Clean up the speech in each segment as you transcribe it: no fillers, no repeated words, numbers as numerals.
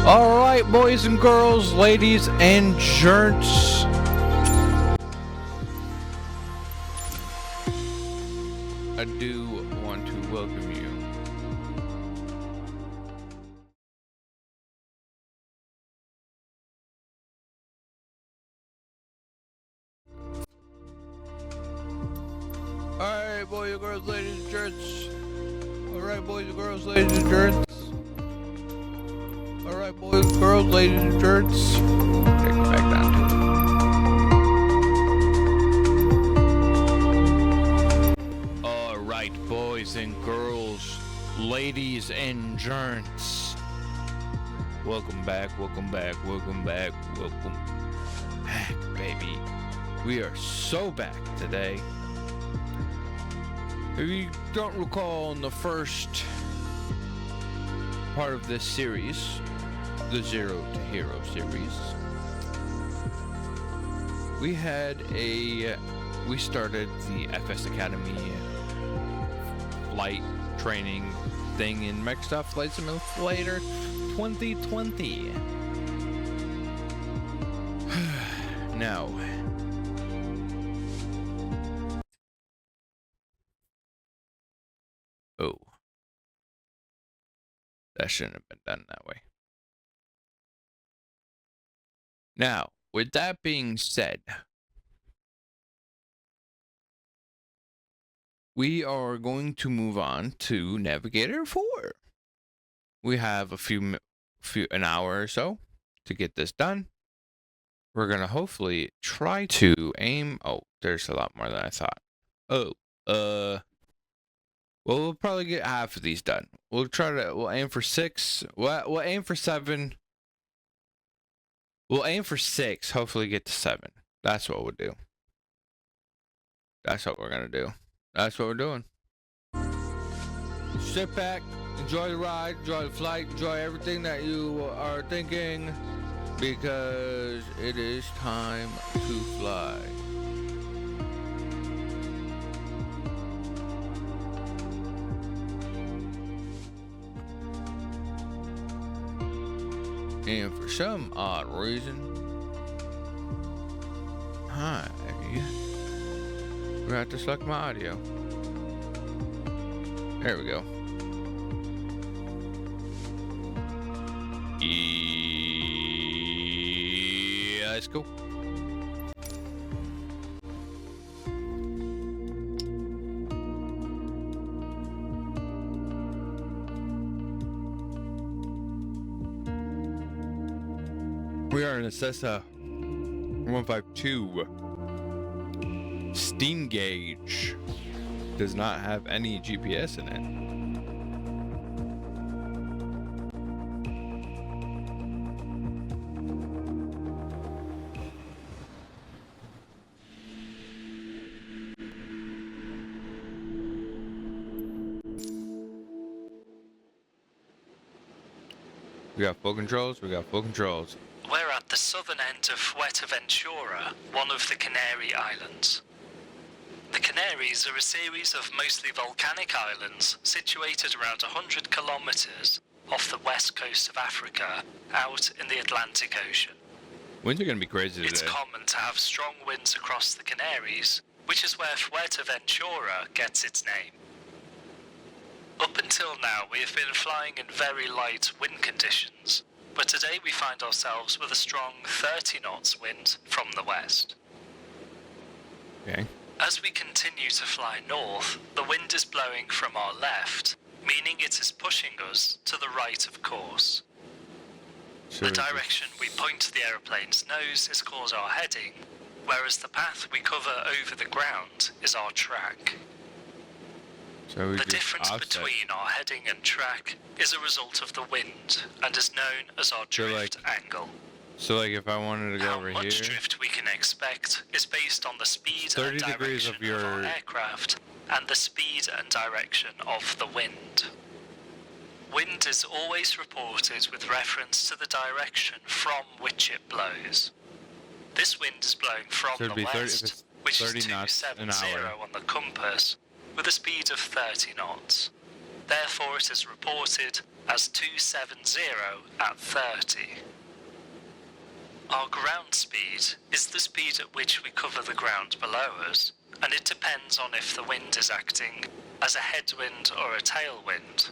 Alright, boys and girls, ladies and gents. I do want to welcome you Alright, boys and girls, ladies and gents. Alright, boys and girls, ladies and gents. Alright, boys and girls, ladies and gents. Take it back down to it. Alright, boys and girls, ladies and gents. Welcome back, welcome back, welcome back, welcome back, baby. We are so back today. If you don't recall, in the first part of this series, the Zero to Hero series, we started the FS Academy flight training thing in Microsoft Flight Simulator 2020. Now, oh, that shouldn't have been done that way. Now, with that being said, we are going to move on to Navigator 4. We have an hour or so to get this done. We're gonna hopefully try to aim. Oh, there's a lot more than I thought. Oh, well, we'll probably get half of these done. We'll aim for 6. We'll aim for 7. We'll aim for 6, hopefully get to 7. That's what we'll do. That's what we're gonna do. That's what we're doing. Sit back, enjoy the ride, enjoy the flight, enjoy everything that you are thinking, because it is time to fly. And for some odd reason, we have to select my audio. There we go. Yeah, let's go. We are in a Cessna 152. Steam gauge does not have any GPS in it. We got full controls, we got full controls. We're at the southern end of Fuerteventura, one of the Canary Islands. The Canaries are a series of mostly volcanic islands situated around 100 kilometers off the west coast of Africa, out in the Atlantic Ocean. Winds are going to be crazy today. It's common to have strong winds across the Canaries, which is where Fuerteventura gets its name. Up until now, we have been flying in very light wind conditions, but today we find ourselves with a strong 30 knots wind from the west. Okay. As we continue to fly north, the wind is blowing from our left, meaning it is pushing us to the right of course. The direction we point the aeroplane's nose is called our heading, whereas the path we cover over the ground is our track. So the difference between our heading and track is a result of the wind and is known as our drift angle. So like if I wanted to go over here... How much drift we can expect is based on the speed and direction of our aircraft and the speed and direction of the wind. Wind is always reported with reference to the direction from which it blows. This wind is blowing from the west, which is 270 on the compass, with a speed of 30 knots. Therefore, it is reported as 270 at 30. Our ground speed is the speed at which we cover the ground below us, and it depends on if the wind is acting as a headwind or a tailwind.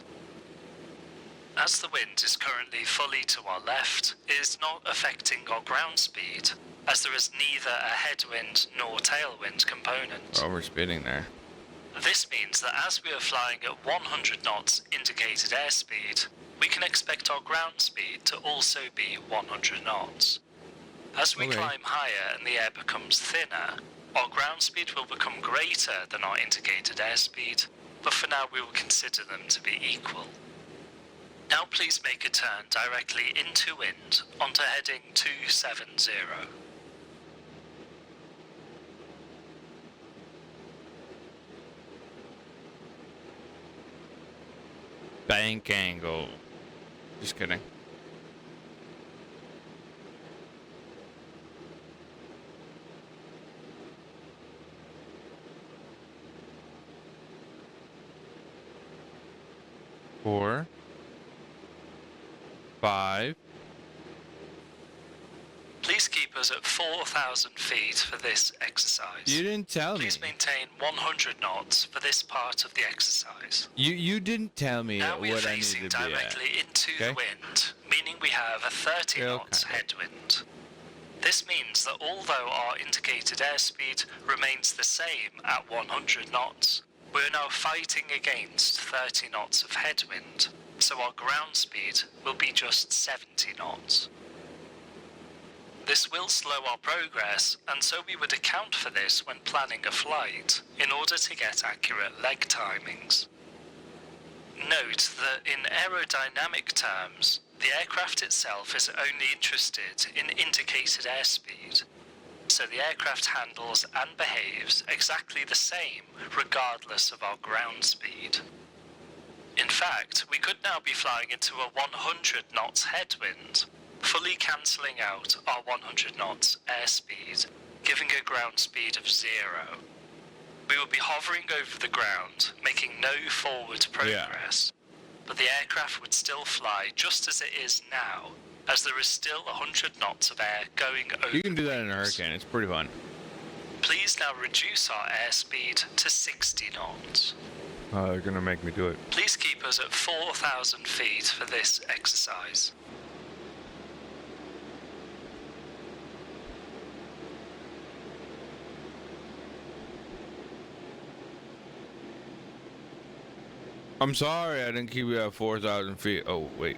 As the wind is currently fully to our left, it is not affecting our ground speed, as there is neither a headwind nor tailwind component. Oh, we're speeding there. This means that as we are flying at 100 knots indicated airspeed, we can expect our ground speed to also be 100 knots. As we climb higher and the air becomes thinner, our ground speed will become greater than our indicated airspeed, but for now we will consider them to be equal. Now please make a turn directly into wind onto heading 270. Bank angle. Just kidding. Four. 5. Please keep us at 4,000 feet for this exercise. You didn't tell me. Please maintain 100 knots for this part of the exercise. You didn't tell me now we are what I facing needed to be at. directly into the wind, meaning we have a 30 knots headwind. This means that although our indicated airspeed remains the same at 100 knots, we are now fighting against 30 knots of headwind, so our ground speed will be just 70 knots. This will slow our progress, and so we would account for this when planning a flight, in order to get accurate leg timings. Note that in aerodynamic terms, the aircraft itself is only interested in indicated airspeed, so the aircraft handles and behaves exactly the same regardless of our ground speed. In fact, we could now be flying into a 100 knots headwind, fully cancelling out our 100 knots airspeed, giving a ground speed of 0. We will be hovering over the ground, making no forward progress, but the aircraft would still fly just as it is now, as there is still 100 knots of air going over. You can do that in a hurricane, it's pretty fun. Please now reduce our airspeed to 60 knots. They're gonna make me do it. Please keep us at 4,000 feet for this exercise. I'm sorry I didn't keep you at 4,000 feet. Oh, wait.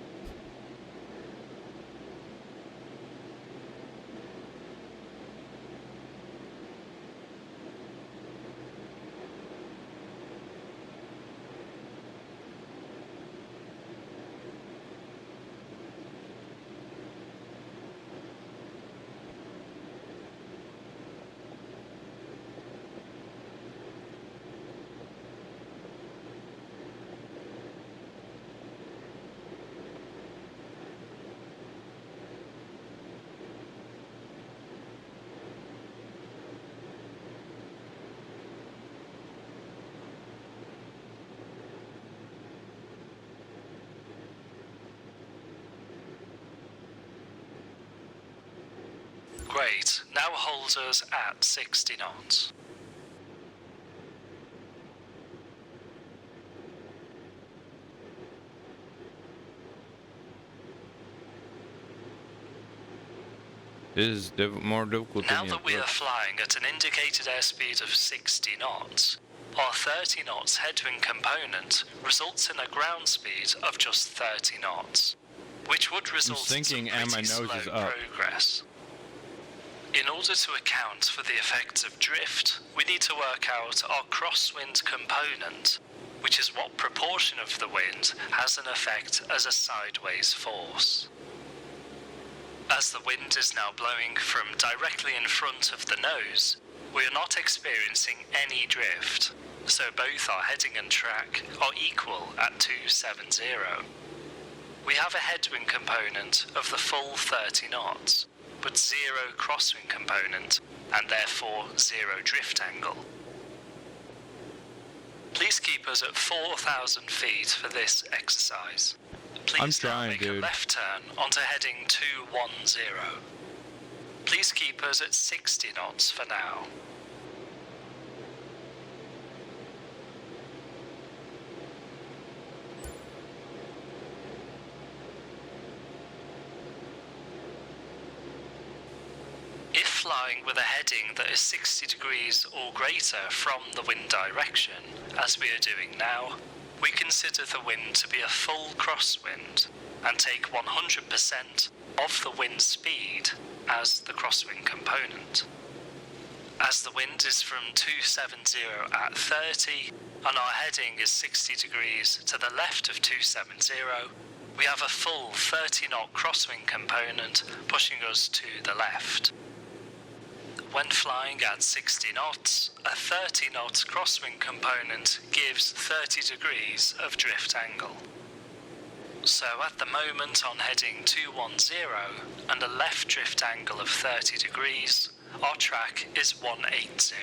Great, now hold us at 60 knots. This is more difficult now than that we are flying at an indicated airspeed of 60 knots, our 30 knots headwind component results in a ground speed of just 30 knots, which would result in some pretty slow progress. In order to account for the effects of drift, we need to work out our crosswind component, which is what proportion of the wind has an effect as a sideways force. As the wind is now blowing from directly in front of the nose, we are not experiencing any drift, so both our heading and track are equal at 270. We have a headwind component of the full 30 knots, but 0 crosswind component, and therefore 0 drift angle. Please keep us at 4,000 feet for this exercise. Please now make a left turn onto heading 210. Please keep us at 60 knots for now. If flying with a heading that is 60 degrees or greater from the wind direction, as we are doing now, we consider the wind to be a full crosswind and take 100% of the wind speed as the crosswind component. As the wind is from 270 at 30 and our heading is 60 degrees to the left of 270, we have a full 30 knot crosswind component pushing us to the left. When flying at 60 knots, a 30 knot crosswind component gives 30 degrees of drift angle. So at the moment on heading 210 and a left drift angle of 30 degrees, our track is 180.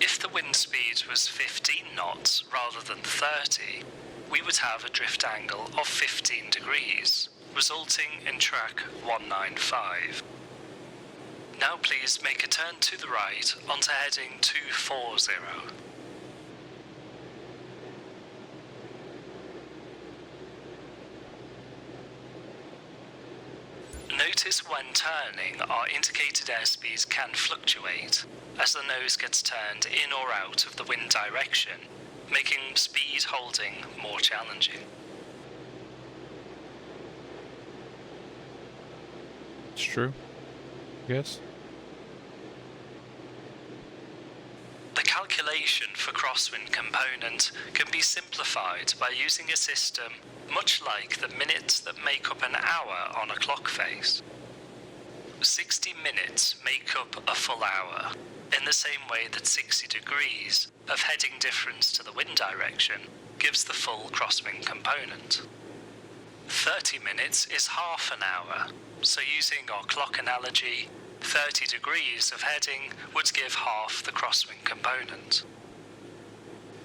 If the wind speed was 15 knots rather than 30, we would have a drift angle of 15 degrees, resulting in track 195. Now please make a turn to the right onto heading 240. Notice when turning, our indicated airspeed can fluctuate as the nose gets turned in or out of the wind direction, making speed holding more challenging. It's true. Yes. The calculation for crosswind component can be simplified by using a system much like the minutes that make up an hour on a clock face. 60 minutes make up a full hour, in the same way that 60 degrees of heading difference to the wind direction gives the full crosswind component. 30 minutes is half an hour, so using our clock analogy, 30 degrees of heading would give half the crosswind component.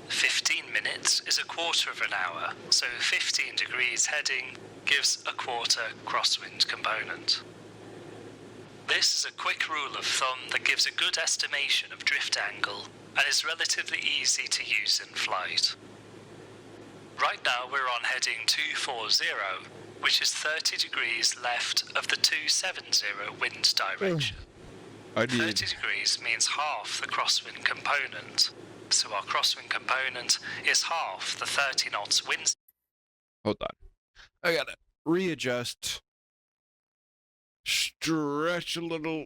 15 minutes is a quarter of an hour, so 15 degrees heading gives a quarter crosswind component. This is a quick rule of thumb that gives a good estimation of drift angle and is relatively easy to use in flight. Right now we're on heading 240, which is 30 degrees left of the 270 wind direction. 30 degrees means half the crosswind component, so our crosswind component is half the 30 knots wind. Hold on. I gotta readjust. Stretch a little.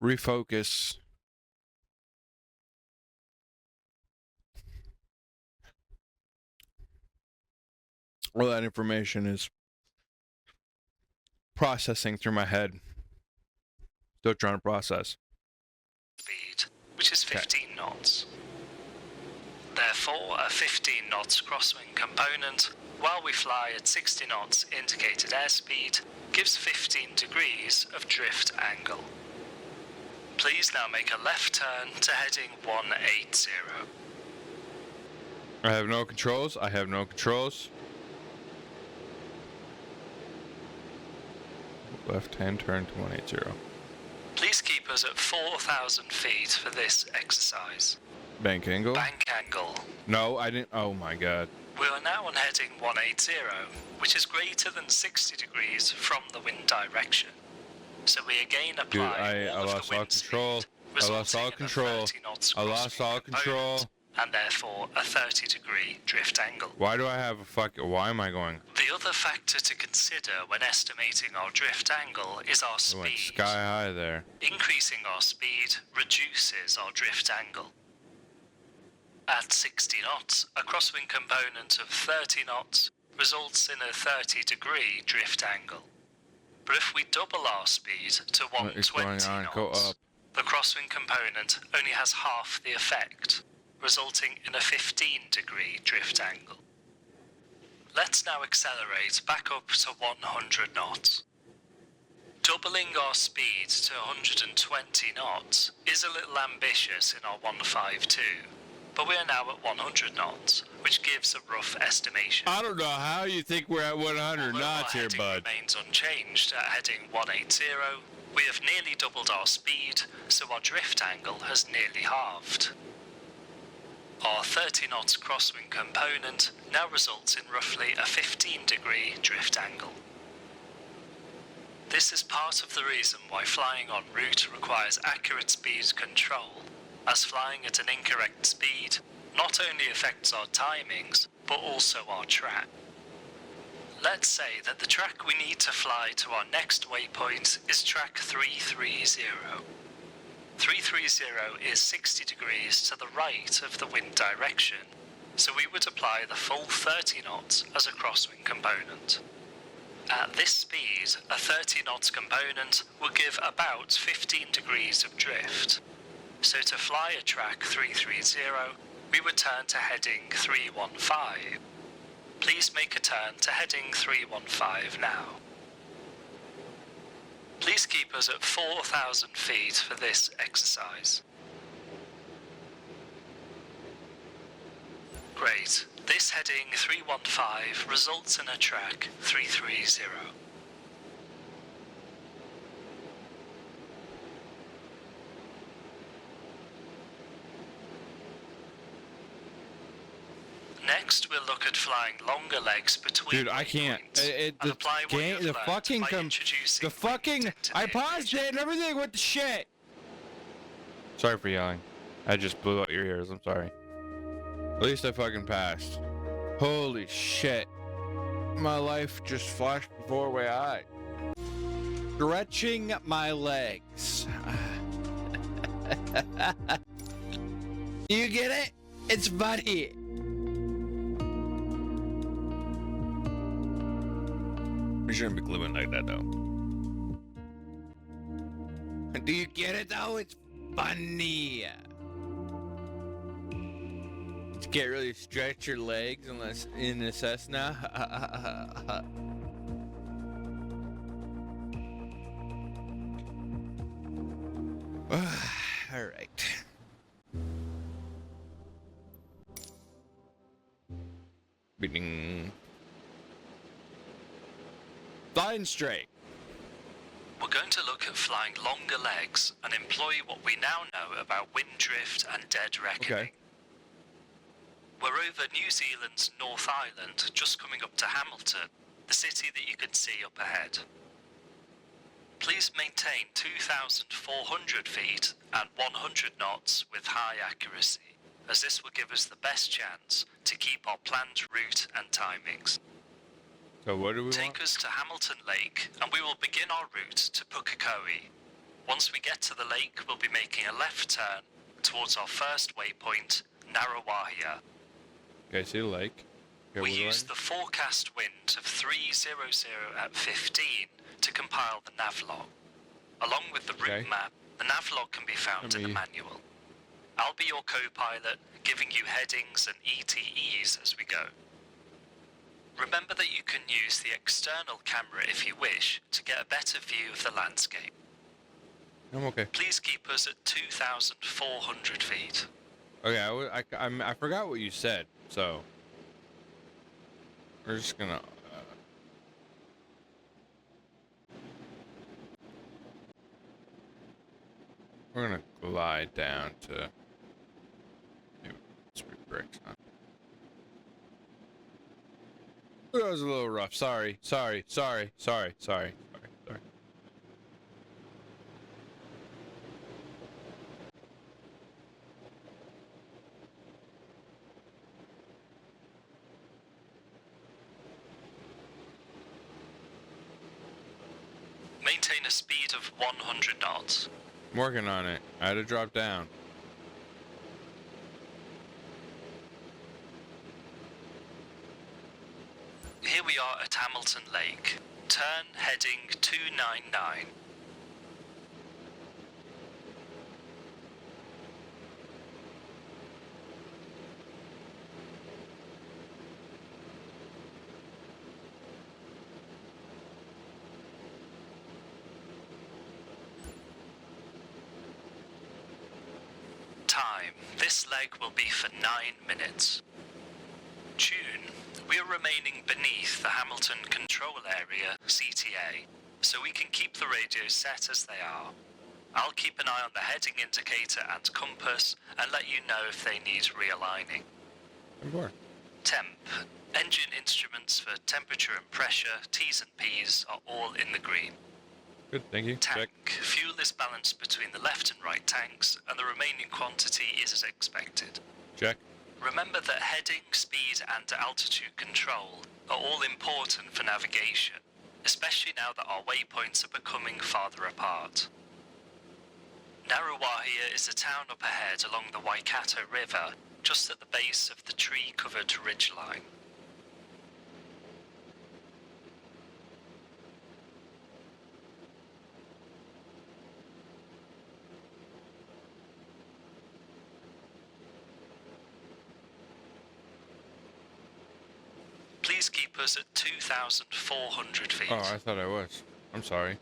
Refocus. All that information is processing through my head. Still trying to process. Speed, which is 15 knots. Therefore, a 15 knots crosswind component, while we fly at 60 knots indicated airspeed, gives 15 degrees of drift angle. Please now make a left turn to heading 180. I have no controls. I have no controls. Left-hand turn to 180. Please keep us at 4,000 feet for this exercise. Bank angle? Bank angle. No, I didn't. Oh my god. We are now on heading 180, which is greater than 60 degrees from the wind direction. So we again apply I lost all control. I lost all control. I lost all control. And therefore a 30-degree drift angle. Why do I have a fucking... Why am I going... The other factor to consider when estimating our drift angle is our speed. Went sky high there. Increasing our speed reduces our drift angle. At 60 knots, a crosswind component of 30 knots results in a 30-degree drift angle. But if we double our speed to 120 knots, the crosswind component only has half the effect, resulting in a 15-degree drift angle. Let's now accelerate back up to 100 knots. Doubling our speed to 120 knots is a little ambitious in our 152, but we are now at 100 knots, which gives a rough estimation. I don't know how you think we're at 100 Although knots our here, heading bud. remains unchanged at heading 180, we have nearly doubled our speed, so our drift angle has nearly halved. Our 30 knots crosswind component now results in roughly a 15-degree drift angle. This is part of the reason why flying en route requires accurate speed control, as flying at an incorrect speed not only affects our timings, but also our track. Let's say that the track we need to fly to our next waypoint is track 330. 330 is 60 degrees to the right of the wind direction, so we would apply the full 30 knots as a crosswind component. At this speed, a 30 knots component will give about 15 degrees of drift. So to fly a track 330, we would turn to heading 315. Please make a turn to heading 315 now. Please keep us at 4,000 feet for this exercise. Great. This heading 315 results in a track 330. Next, we'll look at flying longer legs between. Dude, I can't. The I paused it and everything. What the shit? Sorry for yelling. I just blew out your ears. I'm sorry. At least I fucking passed. Holy shit. My life just flashed before my eye. Stretching my legs. You get it? It's funny. We shouldn't be living like that though. Do you get it though? It's funny. You can't really stretch your legs unless in a Cessna. All right. Beating. Flying straight. We're going to look at flying longer legs and employ what we now know about wind drift and dead reckoning. Okay. We're over New Zealand's North Island, just coming up to Hamilton, the city that you can see up ahead. Please maintain 2,400 feet and 100 knots with high accuracy, as this will give us the best chance to keep our planned route and timings. So what do we Take us to Hamilton Lake, and we will begin our route to Pukekohe. Once we get to the lake, we'll be making a left turn towards our first waypoint, Narawahia. Okay, see the lake. Okay, We use the forecast wind of 300 at 15 to compile the navlog. Along with the route map, the navlog can be found in the manual. I'll be your co-pilot, giving you headings and ETEs as we go. Remember that you can use the external camera if you wish to get a better view of the landscape. I'm okay. Please keep us at 2,400 feet. Okay, I forgot what you said, so we're just gonna. We're gonna glide down to. Maybe 3 bricks, huh? That was a little rough. Sorry. Maintain a speed of 100 knots. I'm working on it. I had to drop down. Here we are at Hamilton Lake. Turn heading 299. Time. This leg will be for 9 minutes. Tune. We are remaining beneath the Hamilton Control Area, CTA, so we can keep the radios set as they are. I'll keep an eye on the heading indicator and compass and let you know if they need realigning. Temp. Engine instruments for temperature and pressure, T's and P's are all in the green. Good, thank you. Tank. Check. Fuel is balanced between the left and right tanks, and the remaining quantity is as expected. Check. Remember that heading, speed, and altitude control are all important for navigation, especially now that our waypoints are becoming farther apart. Narawahia is a town up ahead along the Waikato River, just at the base of the tree-covered ridgeline. Please keep us at 2,400 feet. Oh, I thought I was. I'm sorry.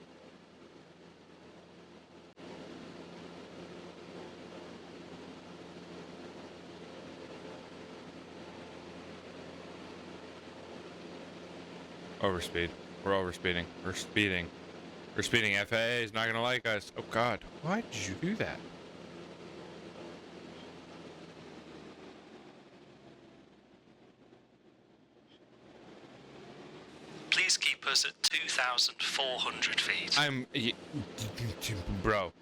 Overspeed. We're overspeeding. We're speeding. We're speeding. FAA is not gonna like us. Oh God, why did you do that? Please keep us at 2,400 feet. Bro.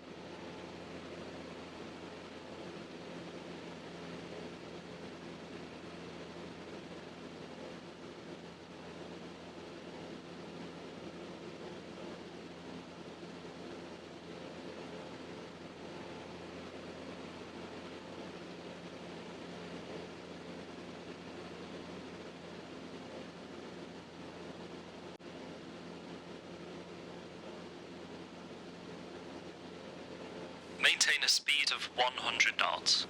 Maintain a speed of 100 knots.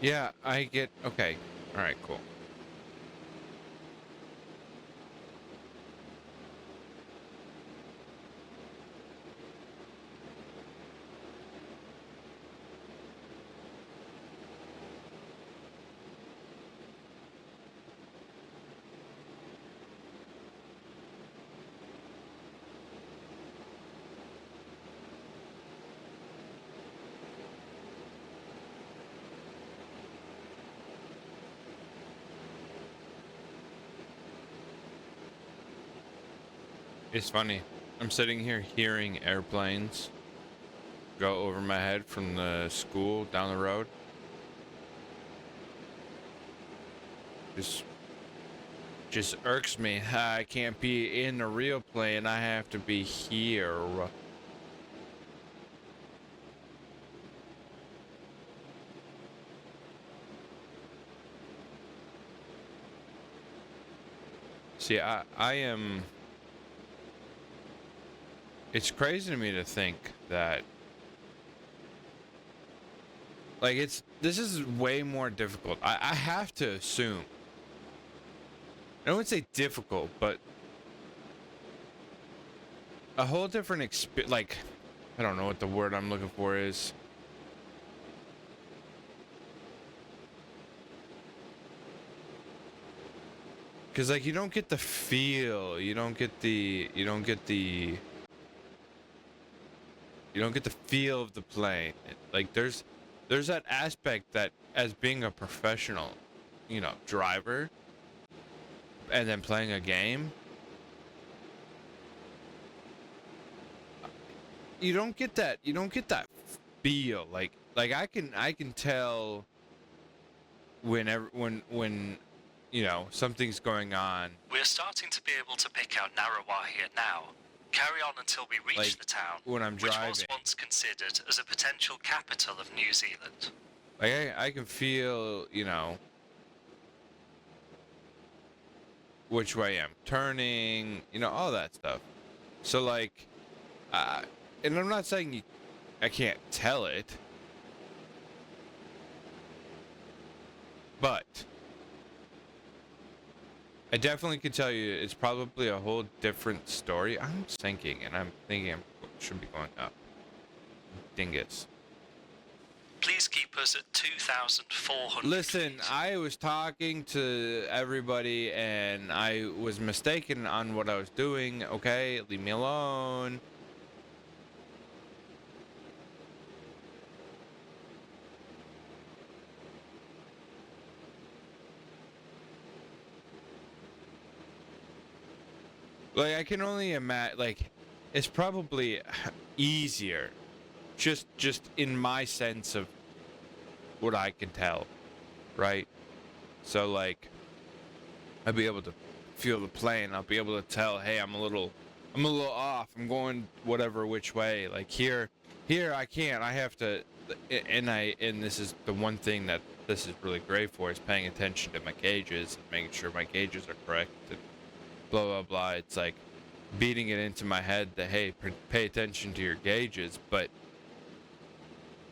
Yeah, I get. Okay. All right. Cool. It's funny. I'm sitting here hearing airplanes go over my head from the school down the road. Just irks me. I can't be in the real plane. I have to be here. See, I am. It's crazy to me to think that, like, this is way more difficult. I have to assume. I wouldn't say difficult, but a whole different like, I don't know what the word I'm looking for is. Cause like you don't get the feel, you don't get the feel of the plane. Like there's that aspect that as being a professional, driver and then playing a game, you don't get that feel. Like I can tell when something's going on. We're starting to be able to pick out Narawahia now. Carry on until we reach Like, the town, when I'm driving, which was once considered as a potential capital of New Zealand. Like I can feel, which way I'm turning, all that stuff. So like, and I'm not saying I can't tell it, but I definitely can tell you it's probably a whole different story. I'm sinking, and I'm thinking I should be going up. Dingus. Please keep keep us at 2,400 Listen, feet. I was talking to everybody and I was mistaken on what I was doing. Okay, leave me alone. Like, I can only imagine, like, it's probably easier, just in my sense of what I can tell, right? So, like, I'll be able to feel the plane. I'll be able to tell, hey, I'm a little off. I'm going whatever which way. Like here I can't. I have to, and this is the one thing that this is really great for, is paying attention to my gauges and making sure my gauges are correct and blah blah blah. It's like beating it into my head that, hey, pay attention to your gauges. But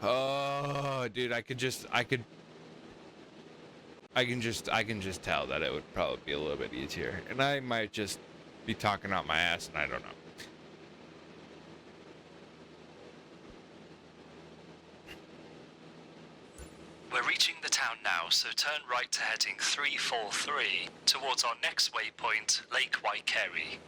oh, dude, I can just tell that it would probably be a little bit easier, and I might just be talking out my ass, and I don't know. We're reaching the town now, so turn right to heading 343 towards our next waypoint, Lake Waikeri.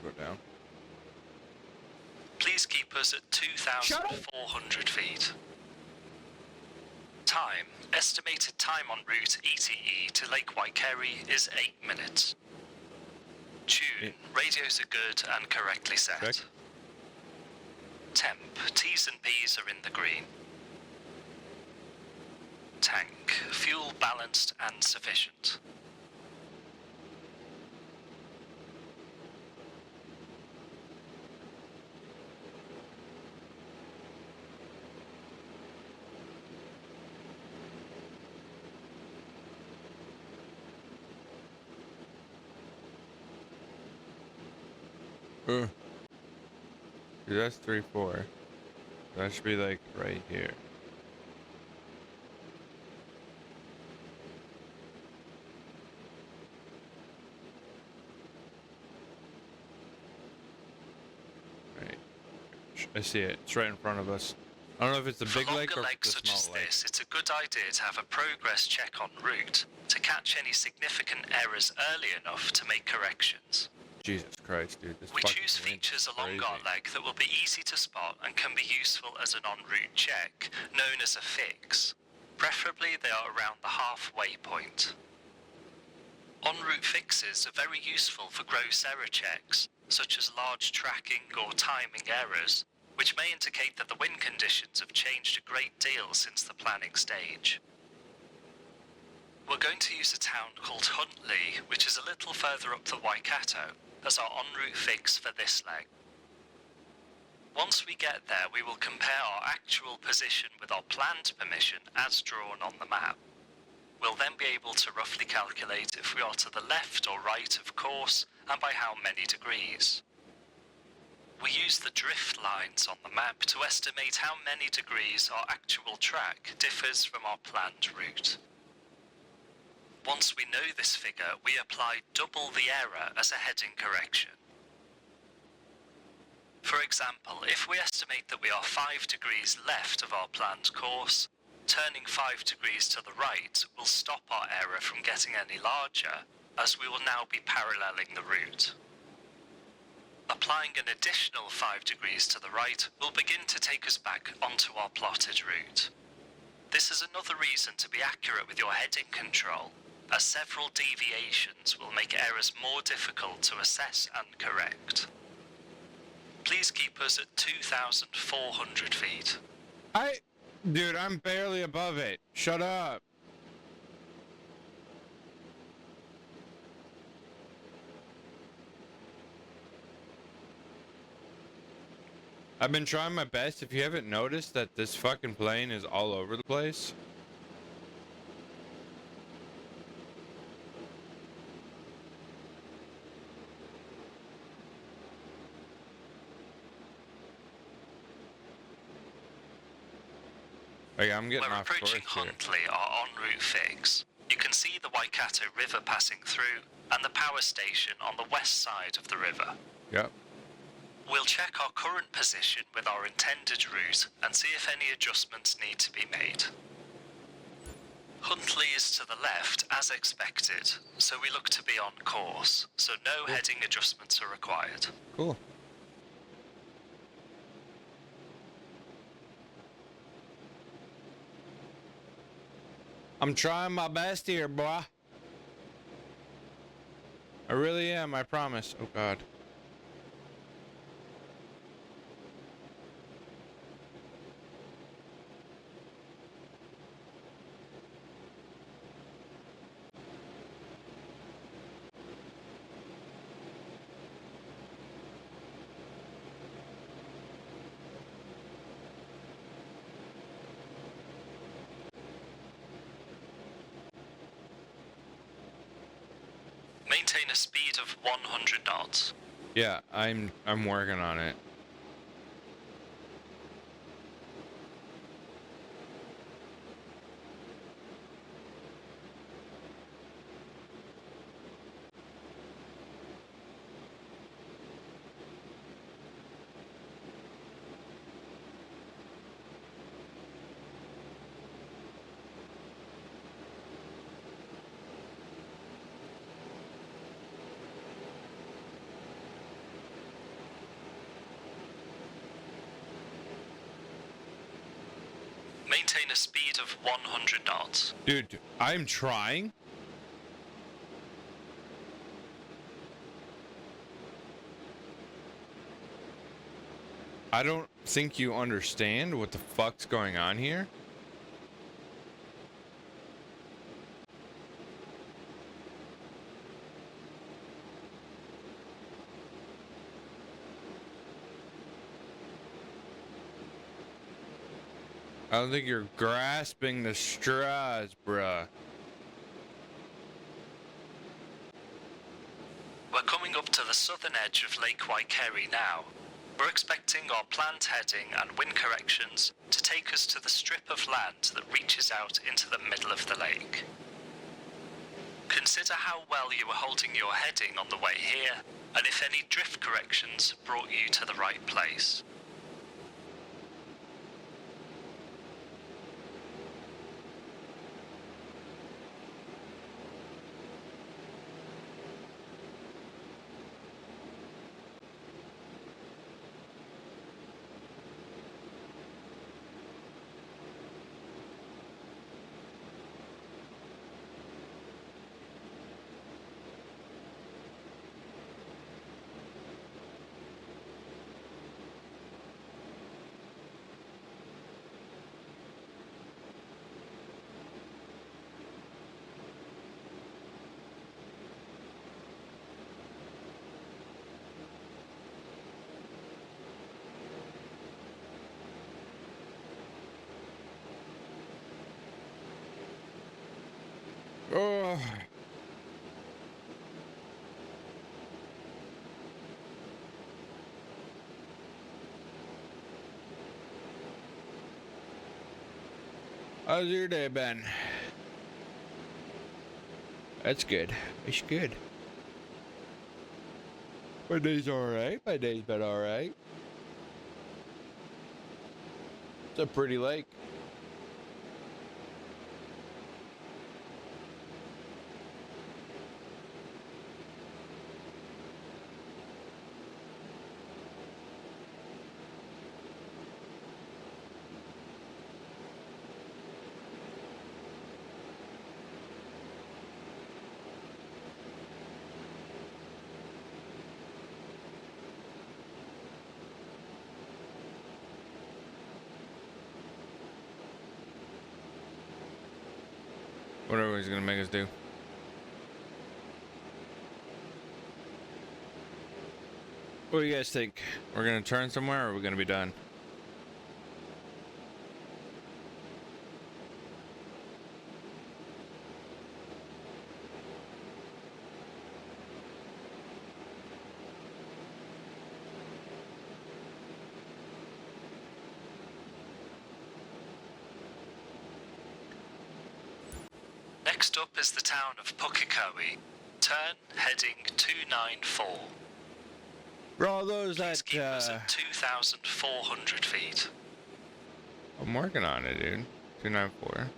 Go down. Please keep us at 2,400 feet. Time. Estimated time en route ETE to Lake Waikeri is 8 minutes. Tune. Radios are good and correctly set. Check. Temp. T's and P's are in the green. Tank. Fuel balanced and sufficient. Dude, that's 3-4. That should be like right here. Right. I see it. It's right in front of us. I don't know if it's the big lake or For the longer legs such as small lake. this, it's a good idea to have a progress check en route to catch any significant errors early enough to make corrections. Jesus Christ, dude. This We fucking choose wind features is along crazy. our leg that will be easy to spot and can be useful as an en route check, known as a fix. Preferably they are around the halfway point. En route fixes are very useful for gross error checks, such as large tracking or timing errors, which may indicate that the wind conditions have changed a great deal since the planning stage. We're going to use a town called Huntley, which is a little further up the Waikato, as our en route fix for this leg. Once we get there, we will compare our actual position with our planned position as drawn on the map. We'll then be able to roughly calculate if we are to the left or right of course, and by how many degrees. We use the drift lines on the map to estimate how many degrees our actual track differs from our planned route. Once we know this figure, we apply double the error as a heading correction. For example, if we estimate that we are 5 degrees left of our planned course, turning 5 degrees to the right will stop our error from getting any larger, as we will now be paralleling the route. Applying an additional 5 degrees to the right will begin to take us back onto our plotted route. This is another reason to be accurate with your heading control, as several deviations will make errors more difficult to assess and correct. Please keep us at 2,400 feet. Dude, I'm barely above it. Shut up. I've been trying my best. If you haven't noticed that this fucking plane is all over the place. Hey, I'm getting We're off course approaching here. Huntley, our en route fix. You can see the Waikato River passing through and the power station on the west side of the river. Yep. We'll check our current position with our intended route and see if any adjustments need to be made. Huntley is to the left as expected, so we look to be on course, so no heading adjustments are required. Cool. I'm trying my best here, boy. I really am, I promise. Oh, God. Maintain a speed of 100 knots. Yeah, I'm working on it. Maintain a speed of 100 knots. Dude, I'm trying. I don't think you understand what the fuck's going on here. I don't think you're grasping the straws, bruh. We're coming up to the southern edge of Lake Waikere now. We're expecting our planned heading and wind corrections to take us to the strip of land that reaches out into the middle of the lake. Consider how well you were holding your heading on the way here, and if any drift corrections brought you to the right place. Oh. How's your day been? That's good. It's good. My day's alright. My day's been alright. It's a pretty lake. Whatever he's gonna make us do. What do you guys think? We're gonna turn somewhere or are we gonna be done? Next up is the town of Pukekohe. Turn heading 294. For all those Please that, keep us at 2,400 feet. I'm working on it, dude. 294.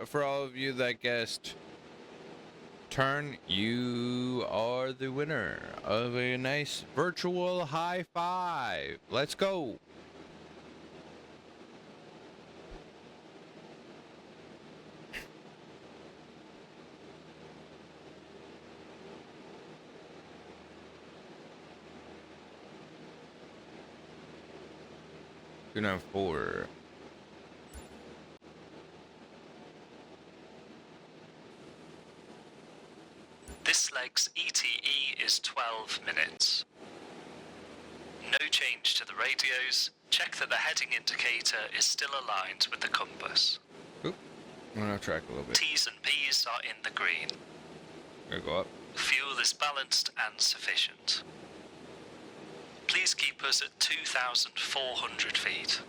For all of you that guessed turn, you are the winner of a nice virtual high five. Let's go. Two nine four. This leg's ETE is 12 minutes. No change to the radios. Check that the heading indicator is still aligned with the compass. Oop. I'm gonna track a little bit. T's and P's are in the green. Gonna go up. Fuel is balanced and sufficient. Please keep us at 2,400 feet.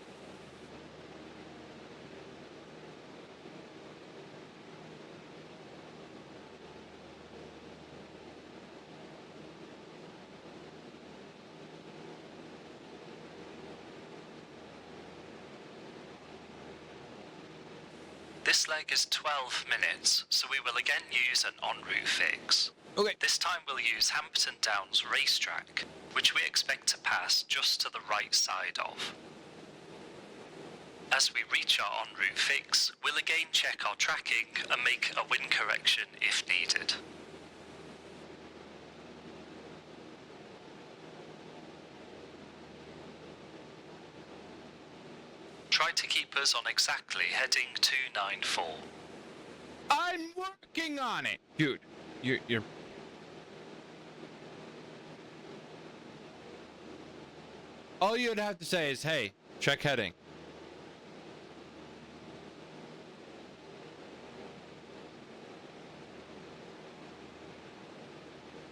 This leg is 12 minutes, so we will again use an en route fix. Okay. This time we'll use Hampton Downs racetrack, which we expect to pass just to the right side of. As we reach our en route fix, we'll again check our tracking and make a wind correction if needed. Try to keep us on exactly heading 294. I'm working on it, dude. You're. All you'd have to say is, "Hey, check heading."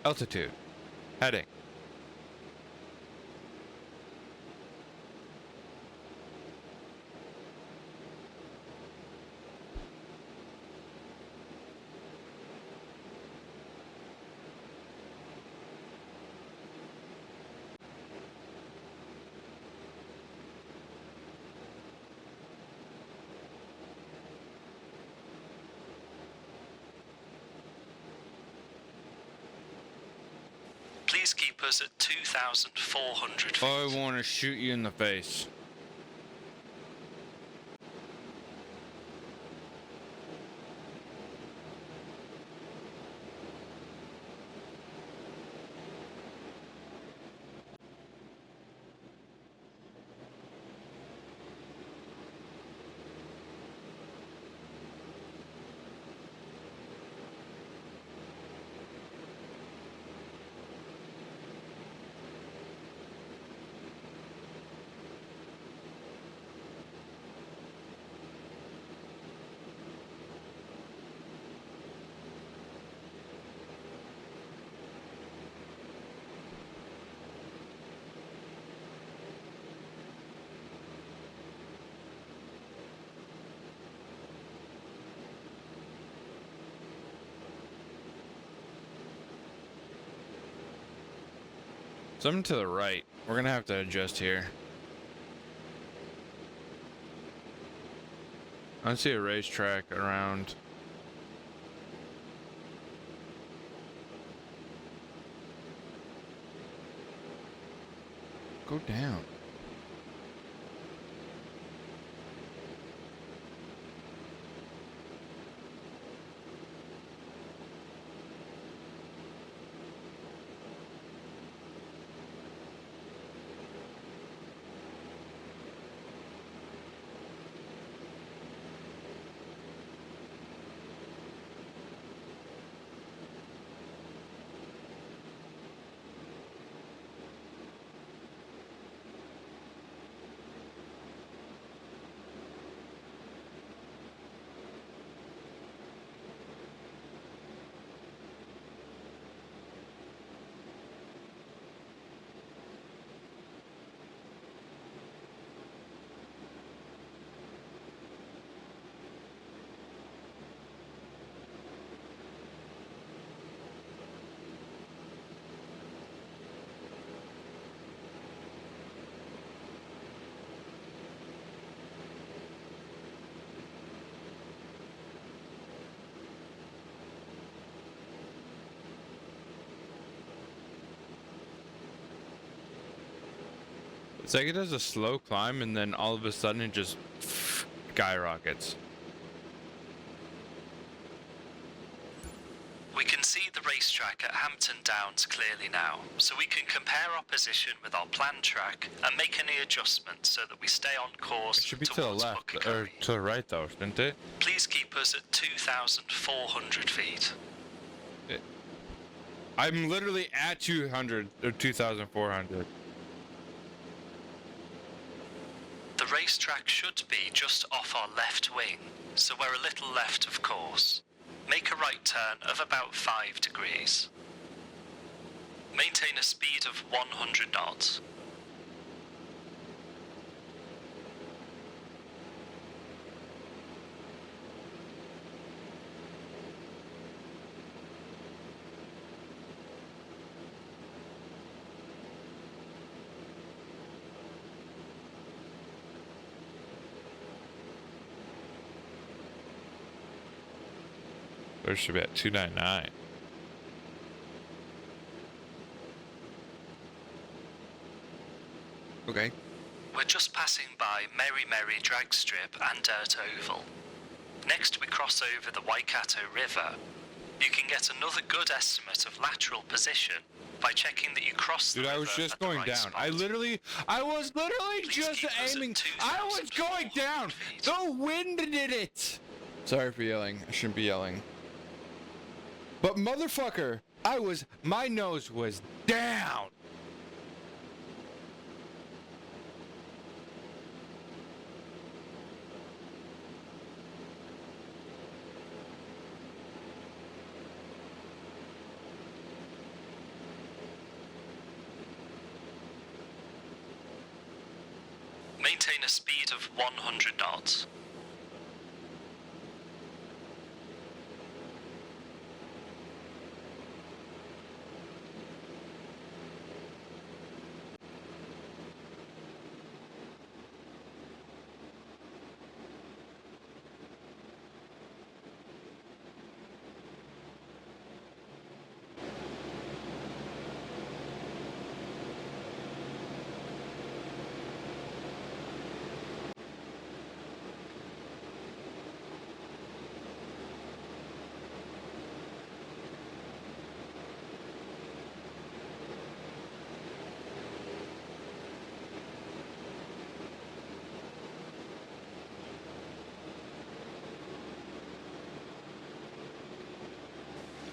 Altitude. Heading. Please keep us at 2,400 feet. I want to shoot you in the face. Something to the right. We're gonna have to adjust here. I see a racetrack around. Go down. It's like it does a slow climb and then all of a sudden it just skyrockets. We can see the racetrack at Hampton Downs clearly now, so we can compare our position with our planned track and make any adjustments so that we stay on course. It should be to the left, or to the right though, shouldn't it? Please keep us at 2,400 feet. I'm literally at 200 or 2,400. The racetrack should be just off our left wing, so we're a little left of course. Make a right turn of about 5 degrees. Maintain a speed of 100 knots. There should be at 299. Okay. We're just passing by Merry Merry Drag Strip and Dirt Oval. Next we cross over the Waikato River. You can get another good estimate of lateral position by checking that you cross the river. Dude, I was just at the going right down. spot. I was literally Please just keep us at aiming. I was going 2,400 down. feet. The wind did it. Sorry for yelling. I shouldn't be yelling. But motherfucker, my nose was down. Maintain a speed of 100 knots.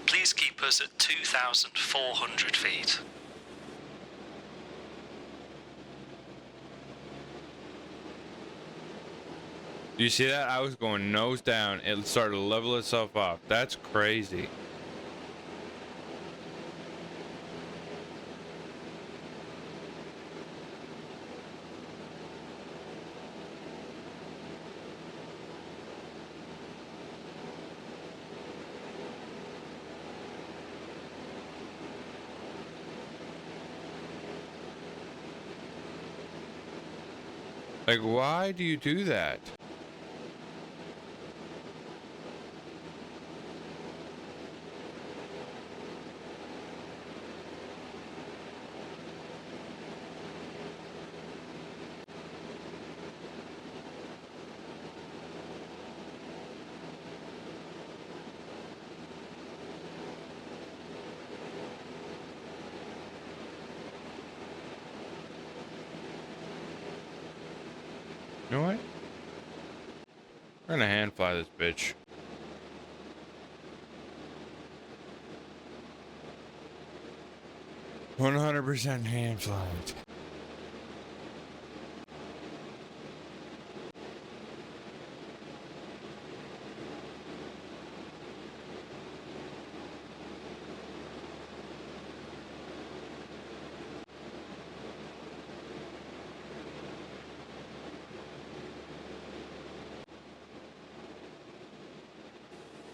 Please keep us at 2,400 feet. You see that? I was going nose down. It started to level itself off. That's crazy. Like, why do you do that? You know what? We're gonna hand fly this bitch. %100 hand fly it.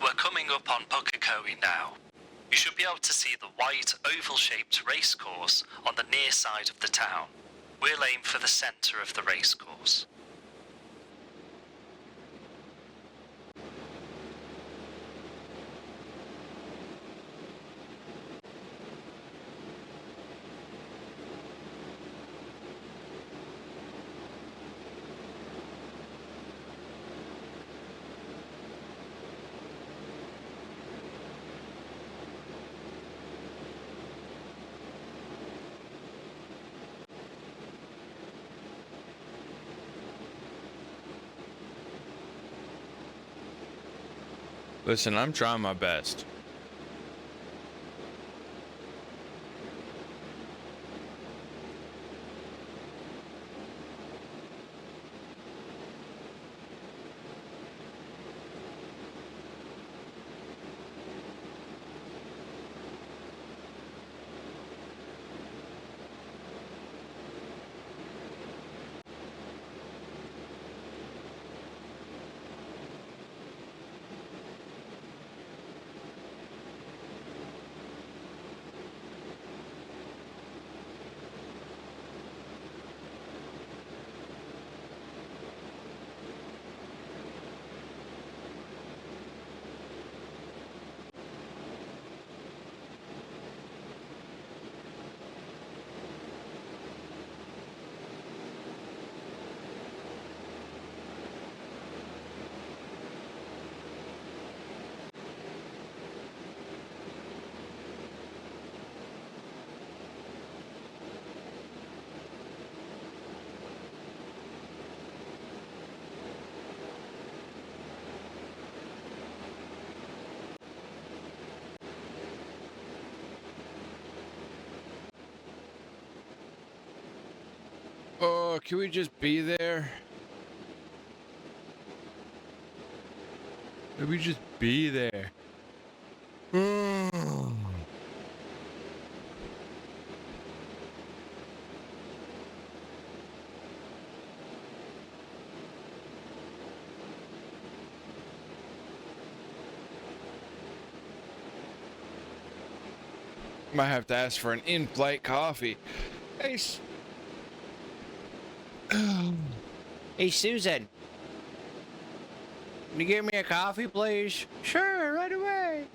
We're coming up on Pukekohe now. You should be able to see the white oval-shaped racecourse on the near side of the town. We'll aim for the centre of the racecourse. Listen, I'm trying my best. Oh, can we just be there? Can we just be there? Might have to ask for an in-flight coffee. Hey, hey, Susan. Can you give me a coffee, please? Sure, right away.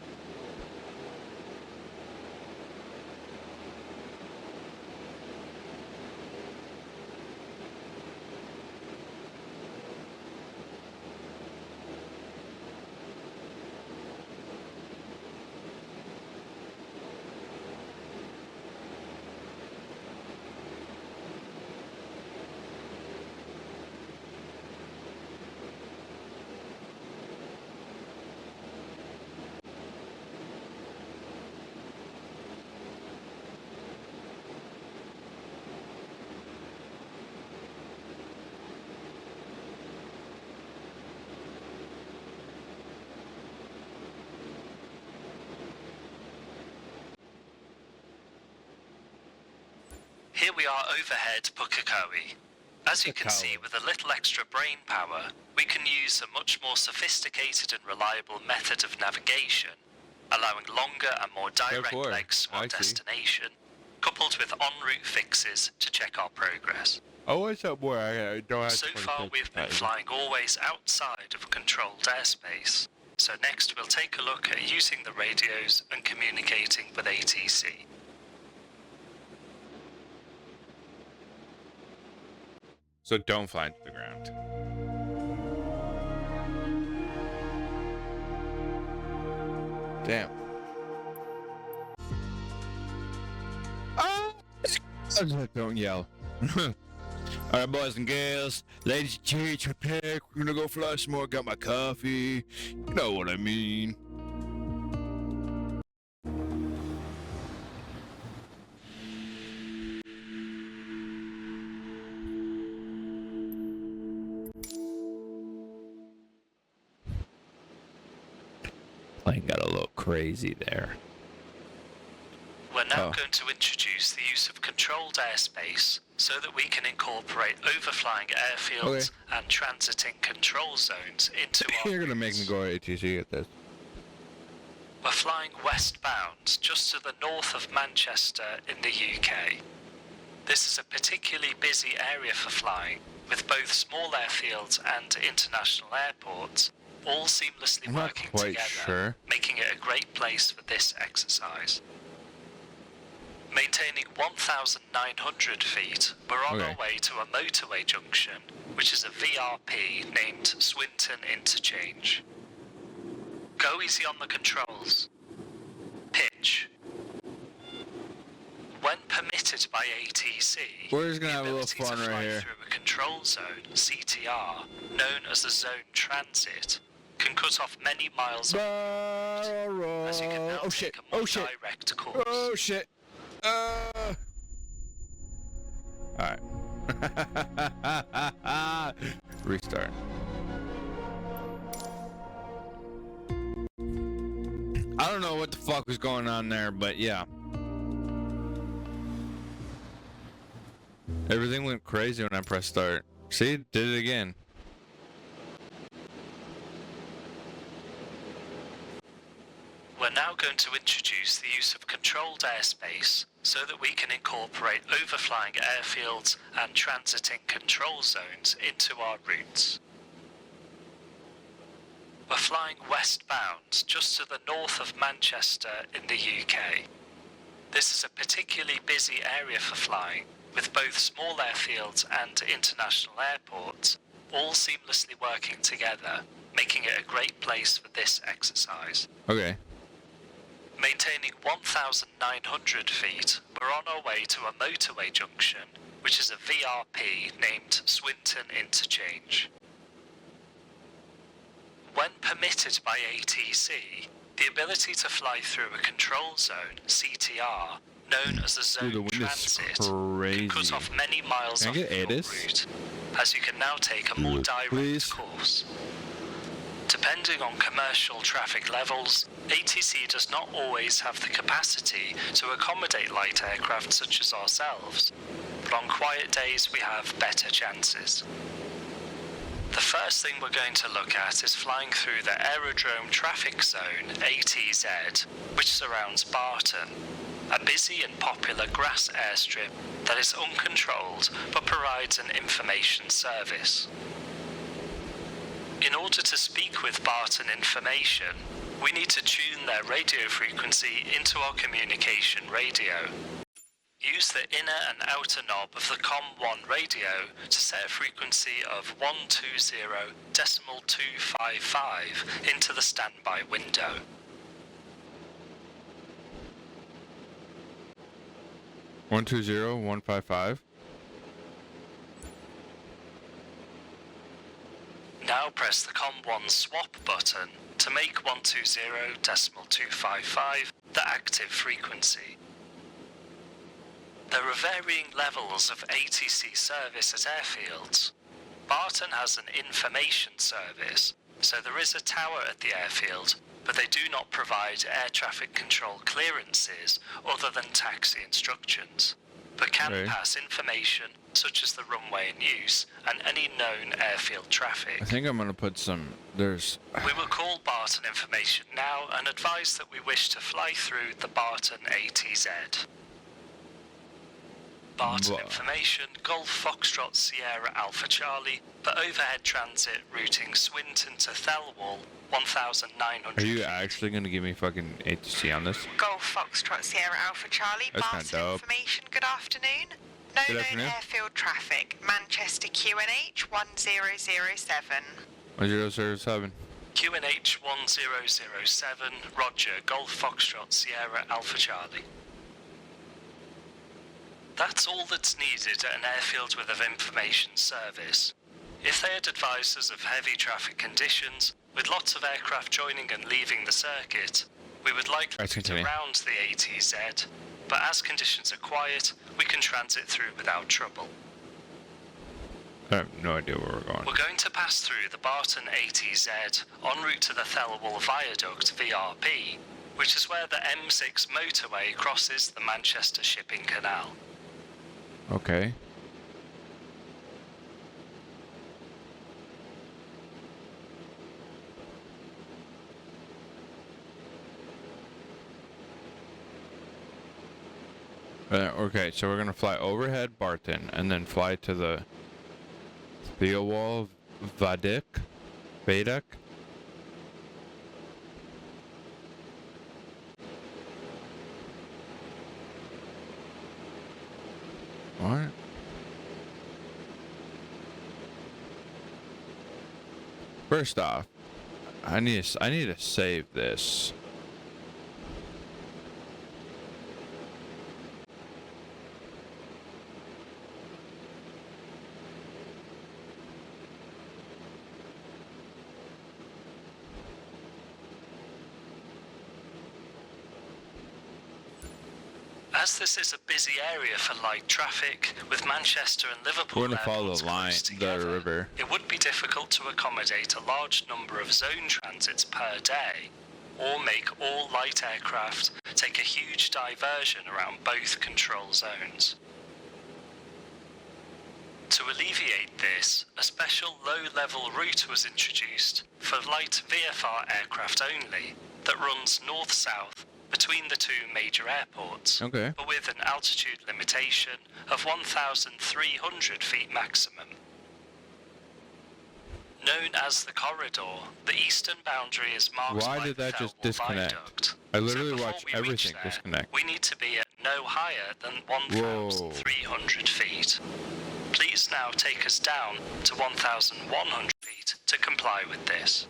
Here we are overhead Pukekohe. As you can see, with a little extra brain power, we can use a much more sophisticated and reliable method of navigation, allowing longer and more direct legs to our destination, coupled with en route fixes to check our progress. Oh, what's up, boy? I don't have So far, we've been flying always outside of controlled airspace. So next, we'll take a look at using the radios and communicating with ATC. So don't fly into the ground. Damn. Oh! Don't yell. Alright, boys and girls, ladies and gents, prepare. We're gonna go fly some more. Got my coffee. You know what I mean. Plane got a little crazy there. We're now going to introduce the use of controlled airspace so that we can incorporate overflying airfields and transiting control zones into our You're gonna make me go ATC at this. We're flying westbound just to the north of Manchester in the UK. This is a particularly busy area for flying, with both small airfields and international airports all seamlessly working together, making it a great place for this exercise. Maintaining 1,900 feet, we're on our way to a motorway junction, which is a VRP named Swinton Interchange. Go easy on the controls. Pitch. When permitted by ATC, we're just gonna have a little fun right here. Through a control zone, CTR, known as the zone transit, can cut off many miles of road, as you can now take a more direct course. Oh shit! Alright. Restart. I don't know what the fuck was going on there, but yeah. Everything went crazy when I pressed start. See, did it again. We're now going to introduce the use of controlled airspace so that we can incorporate overflying airfields and transiting control zones into our routes. We're flying westbound just to the north of Manchester in the UK. This is a particularly busy area for flying, with both small airfields and international airports all seamlessly working together, making it a great place for this exercise. Okay. Maintaining 1,900 feet, we're on our way to a motorway junction, which is a VRP named Swinton Interchange. When permitted by ATC, the ability to fly through a control zone, CTR, known as a zone transit, can cut off many miles off your route, as you can now take a more direct course. Depending on commercial traffic levels, ATC does not always have the capacity to accommodate light aircraft such as ourselves, but on quiet days we have better chances. The first thing we're going to look at is flying through the Aerodrome Traffic Zone, ATZ, which surrounds Barton, a busy and popular grass airstrip that is uncontrolled but provides an information service. In order to speak with Barton Information, we need to tune their radio frequency into our communication radio. Use the inner and outer knob of the COM1 radio to set a frequency of 120.255 into the standby window. One 120.155. Now press the COM1 swap button to make 120.255 the active frequency. There are varying levels of ATC service at airfields. Barton has an information service, so there is a tower at the airfield, but they do not provide air traffic control clearances other than taxi instructions, but can pass information such as the runway in use and any known airfield traffic. I think I'm going to put some... We will call Barton Information now and advise that we wish to fly through the Barton ATZ. Barton Information, Golf Foxtrot Sierra Alpha Charlie, for overhead transit routing Swinton to Thelwall, 1,900 Are you actually going to give me fucking ATC on this? Golf Foxtrot Sierra Alpha Charlie, Barton Information, good afternoon. No known airfield traffic, Manchester QNH 1007. 1007. QNH 1007, Roger, Golf Foxtrot Sierra Alpha Charlie. That's all that's needed at an airfield with an information service. If they had advised us of heavy traffic conditions, with lots of aircraft joining and leaving the circuit, we would like to round the ATZ, but as conditions are quiet, we can transit through without trouble. I have no idea where we're going. We're going to pass through the Barton ATZ en route to the Thelwall Viaduct VRP, which is where the M6 motorway crosses the Manchester Shipping Canal. Okay. Okay, so we're gonna fly overhead Barton and then fly to the Thelwall Viaduct. What? First off, I need to save this. As this is a busy area for light traffic, with Manchester and Liverpool We're gonna follow airports the line, close the together, river. it would be difficult to accommodate a large number of zone transits per day, or make all light aircraft take a huge diversion around both control zones. To alleviate this, a special low-level route was introduced for light VFR aircraft only that runs north-south between the two major airports, Okay. but with an altitude limitation of 1,300 feet maximum. Known as the corridor, the eastern boundary is marked Why by did the that just Thelwall disconnect? Viaduct. I literally before watched we reach everything there, disconnect. We need to be at no higher than 1,300 feet. Please now take us down to 1,100 feet to comply with this.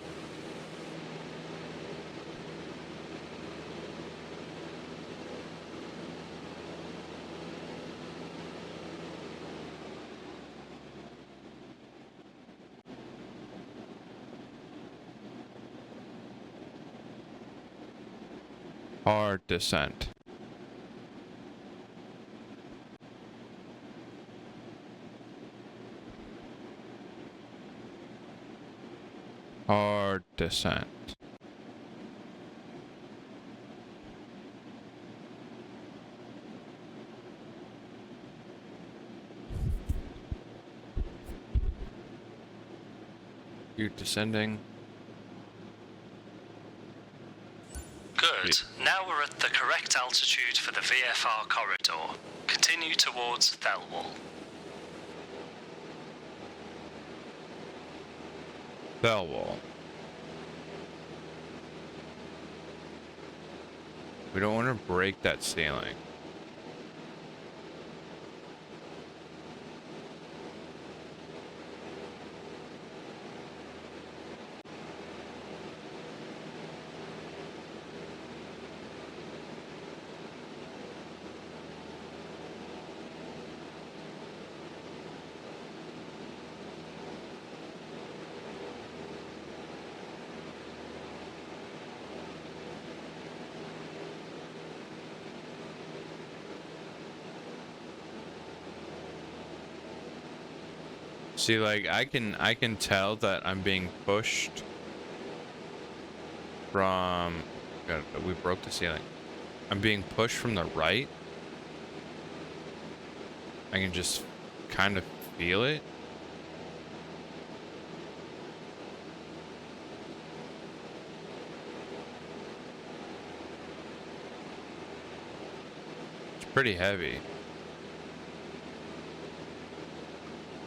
Hard descent. Hard descent. You're descending. Good. Now we're at the correct altitude for the VFR corridor. Continue towards Thelwall. Thelwall. We don't want to break that ceiling. See, like, I can tell that I'm being pushed from... God, we broke the ceiling. I'm being pushed from the right. I can just kind of feel it. It's pretty heavy.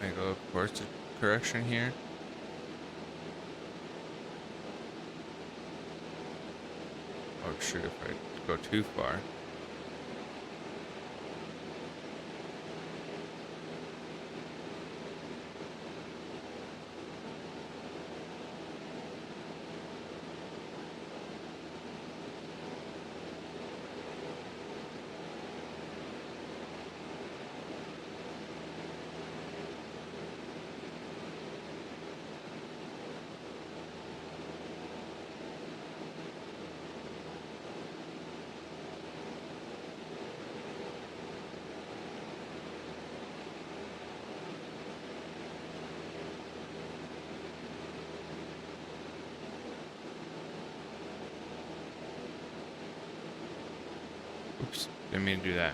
I go course correction here. Oh shoot, if I go too far. Oops, didn't mean to do that.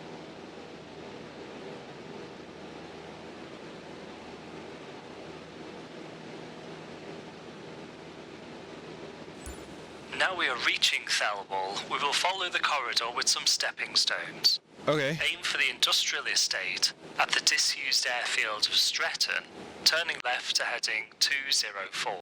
Now we are reaching Thelwall. We will follow the corridor with some stepping stones. Okay. Aim for the industrial estate at the disused airfield of Stretton, turning left to heading 204.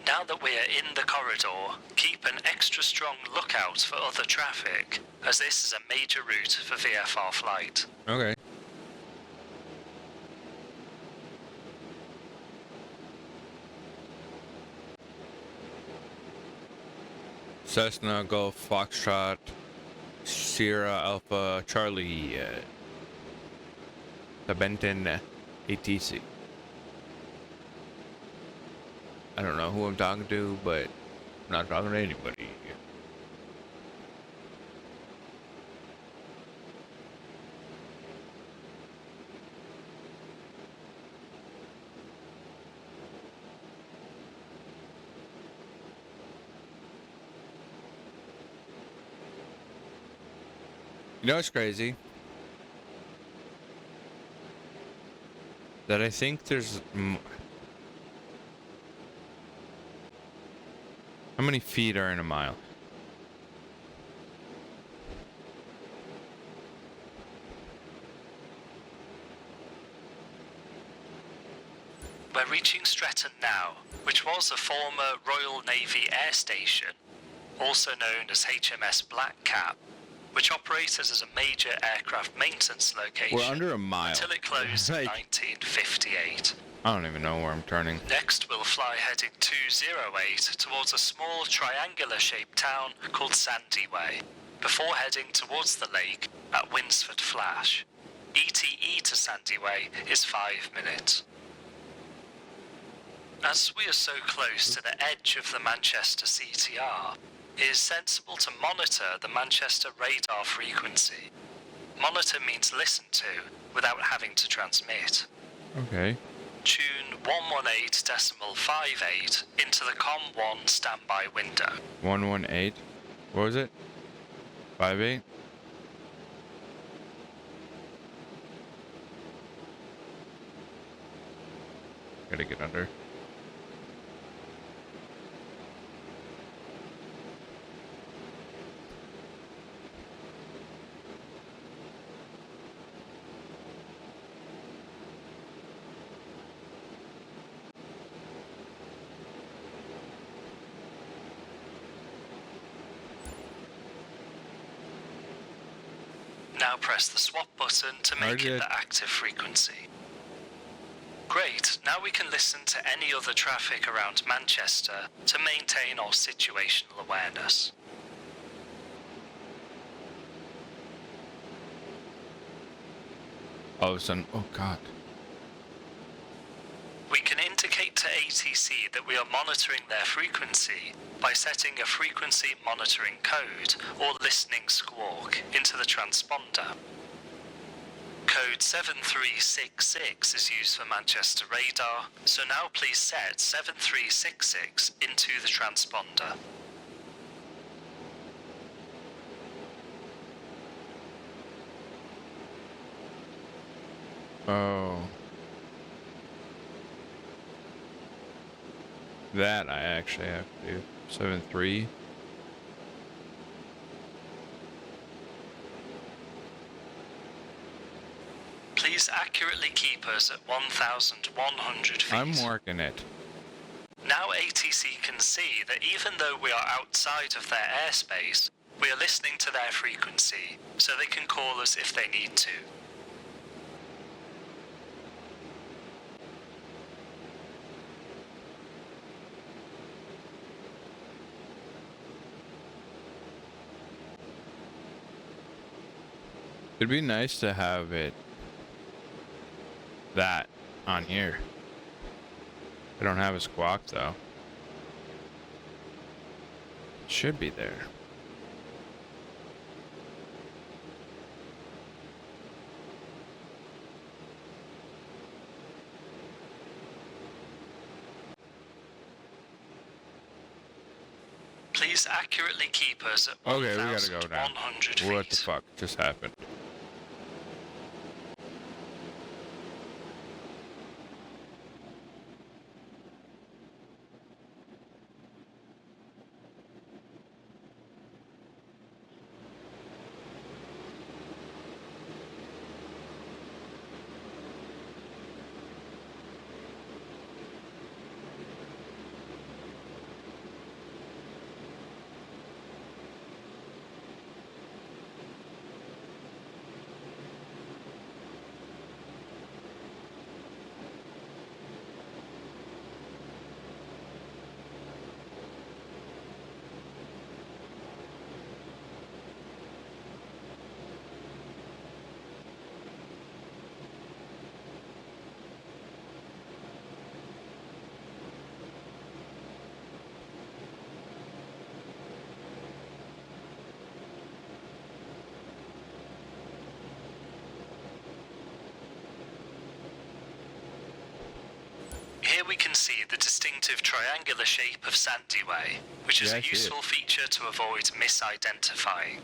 Now that we are in the corridor, keep an extra strong lookout for other traffic, as this is a major route for VFR flight. Okay. Cessna, Golf, Foxtrot, Sierra, Alpha, Charlie. The Benton ATC. I don't know who I'm talking to, but I'm not talking to anybody. You know what's crazy? That I think there's... How many feet are in a mile? We're reaching Stretton now, which was a former Royal Navy air station, also known as HMS Black Cap, which operated as a major aircraft maintenance location. We're under a mile. Until it closed in 1958. I don't even know where I'm turning. Next, we'll fly heading 208 towards a small triangular-shaped town called Sandyway, before heading towards the lake at Winsford Flash. ETE to Sandyway is 5 minutes. As we are so close to the edge of the Manchester CTR, it is sensible to monitor the Manchester radar frequency. Monitor means listen to, without having to transmit. Okay. Tune 118.58 into the COM1 standby window. 118? What was it? 58? Gotta get under. Now press the swap button to make it the active frequency. Great, now we can listen to any other traffic around Manchester to maintain our situational awareness. All of a sudden, oh god. We can indicate to ATC that we are monitoring their frequency by setting a frequency monitoring code or listening squawk into the transponder. Code 7366 is used for Manchester radar, so now please set 7366 into the transponder. Oh. That I actually have to do. 7-3. Please accurately keep us at 1,100 feet. I'm working it. Now ATC can see that even though we are outside of their airspace, we are listening to their frequency, so they can call us if they need to. It'd be nice to have it that on here. I don't have a squawk though. It should be there. Please accurately keep us at Okay, we gotta go now. 1,100 feet. What the fuck just happened? Here we can see the distinctive triangular shape of Sandy Way, which is a useful feature to avoid misidentifying.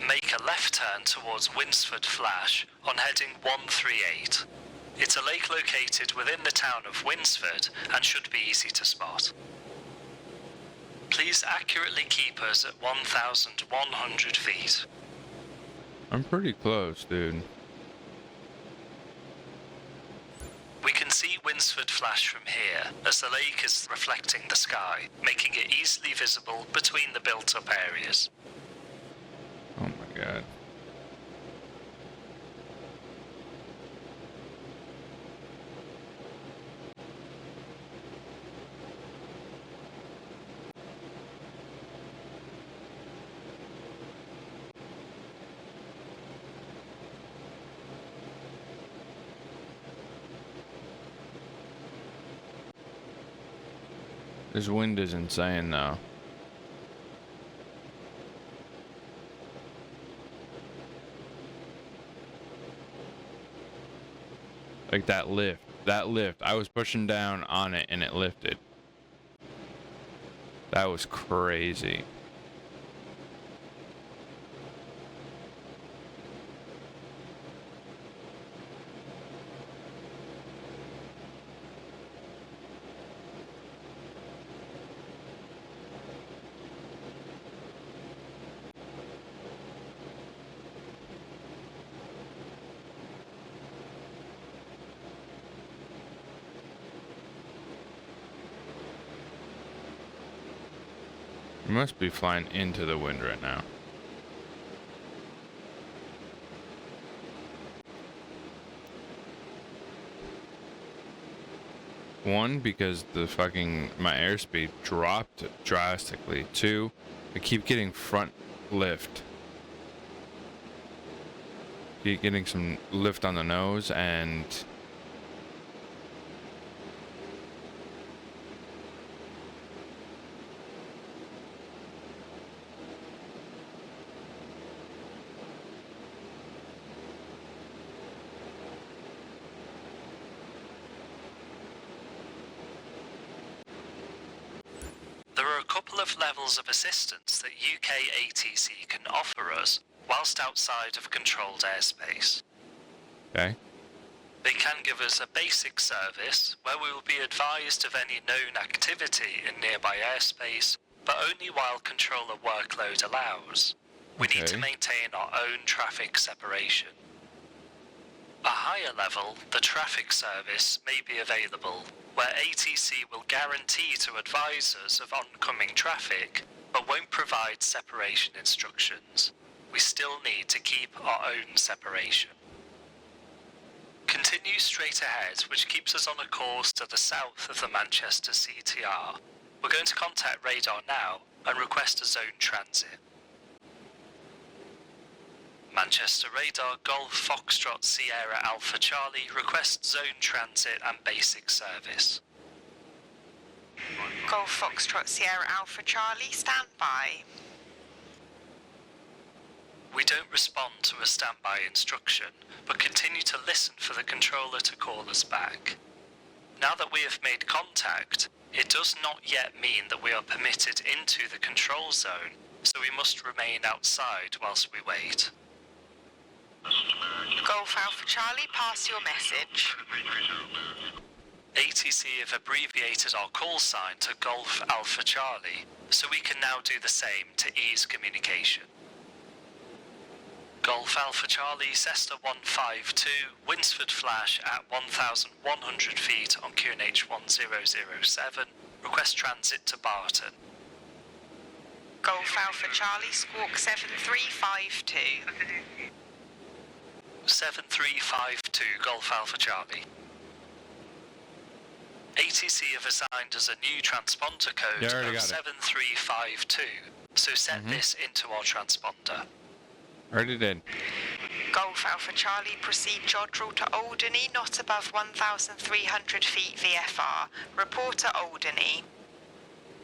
Make a left turn towards Winsford Flash on heading 138. It's a lake located within the town of Winsford and should be easy to spot. Please accurately keep us at 1,100 feet. I'm pretty close, dude. We can see Winsford Flash from here, as the lake is reflecting the sky, making it easily visible between the built-up areas. Oh my god. This wind is insane though. Like that lift. I was pushing down on it and it lifted. That was crazy. We must be flying into the wind right now. One, because my airspeed dropped drastically. Two, I keep getting front lift. Keep getting some lift on the nose and levels of assistance that UK ATC can offer us whilst outside of controlled airspace. okay. They can give us a basic service where we will be advised of any known activity in nearby airspace, but only while controller workload allows. We need to maintain our own traffic separation. A higher level, the traffic service, may be available, where ATC will guarantee to advise us of oncoming traffic, but won't provide separation instructions. We still need to keep our own separation. Continue straight ahead, which keeps us on a course to the south of the Manchester CTR. We're going to contact radar now and request a zone transit. Manchester Radar Golf Foxtrot Sierra Alpha Charlie requests zone transit and basic service. Golf Foxtrot Sierra Alpha Charlie, stand by. We don't respond to a standby instruction, but continue to listen for the controller to call us back. Now that we have made contact, it does not yet mean that we are permitted into the control zone, so we must remain outside whilst we wait. Golf Alpha Charlie, pass your message. ATC have abbreviated our call sign to Golf Alpha Charlie, so we can now do the same to ease communication. Golf Alpha Charlie, Cessna 152, Winsford Flash at 1,100 feet on QNH 1007, request transit to Barton. Golf Alpha Charlie, Squawk 7352. 7352, Golf Alpha Charlie. ATC have assigned us a new transponder code of 7352, so set this into our transponder. Already did. Golf Alpha Charlie, proceed Jodrell to Alderney, not above 1,300 feet VFR. Report to Alderney.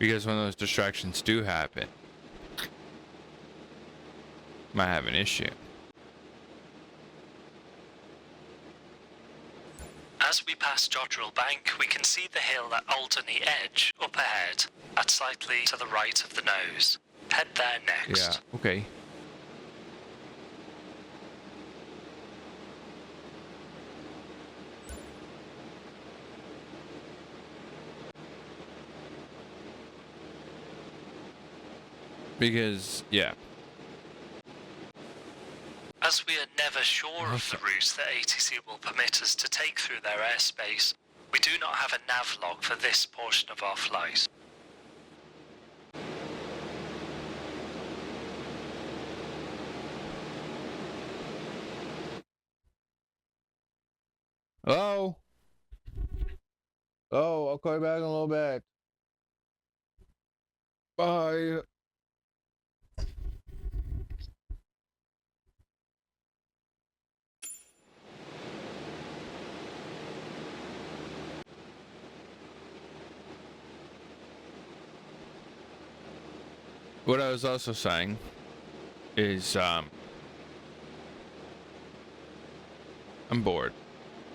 Because when those distractions do happen, might have an issue. As we pass Jodrell Bank, we can see the hill at Alderney Edge up ahead, at slightly to the right of the nose. Head there next. Yeah, okay. Because, yeah. As we are never sure of the routes that ATC will permit us to take through their airspace, we do not have a nav log for this portion of our flight. Hello? Oh, I'll call you back in a little bit. Bye. What I was also saying is, I'm bored.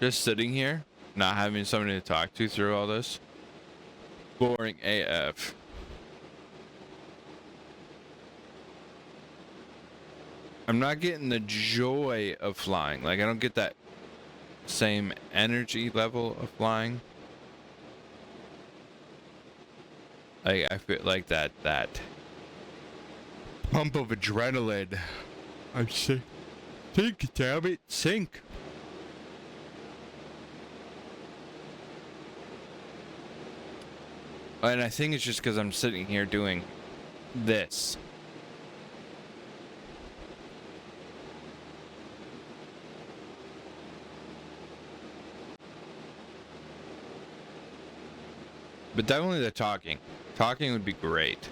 Just sitting here, not having somebody to talk to through all this. Boring AF. I'm not getting the joy of flying. Like, I don't get that same energy level of flying. Like, I feel like that pump of adrenaline. I'm sick. Sink, damn it, sink. And I think it's just because I'm sitting here doing this. But definitely the talking. Talking would be great.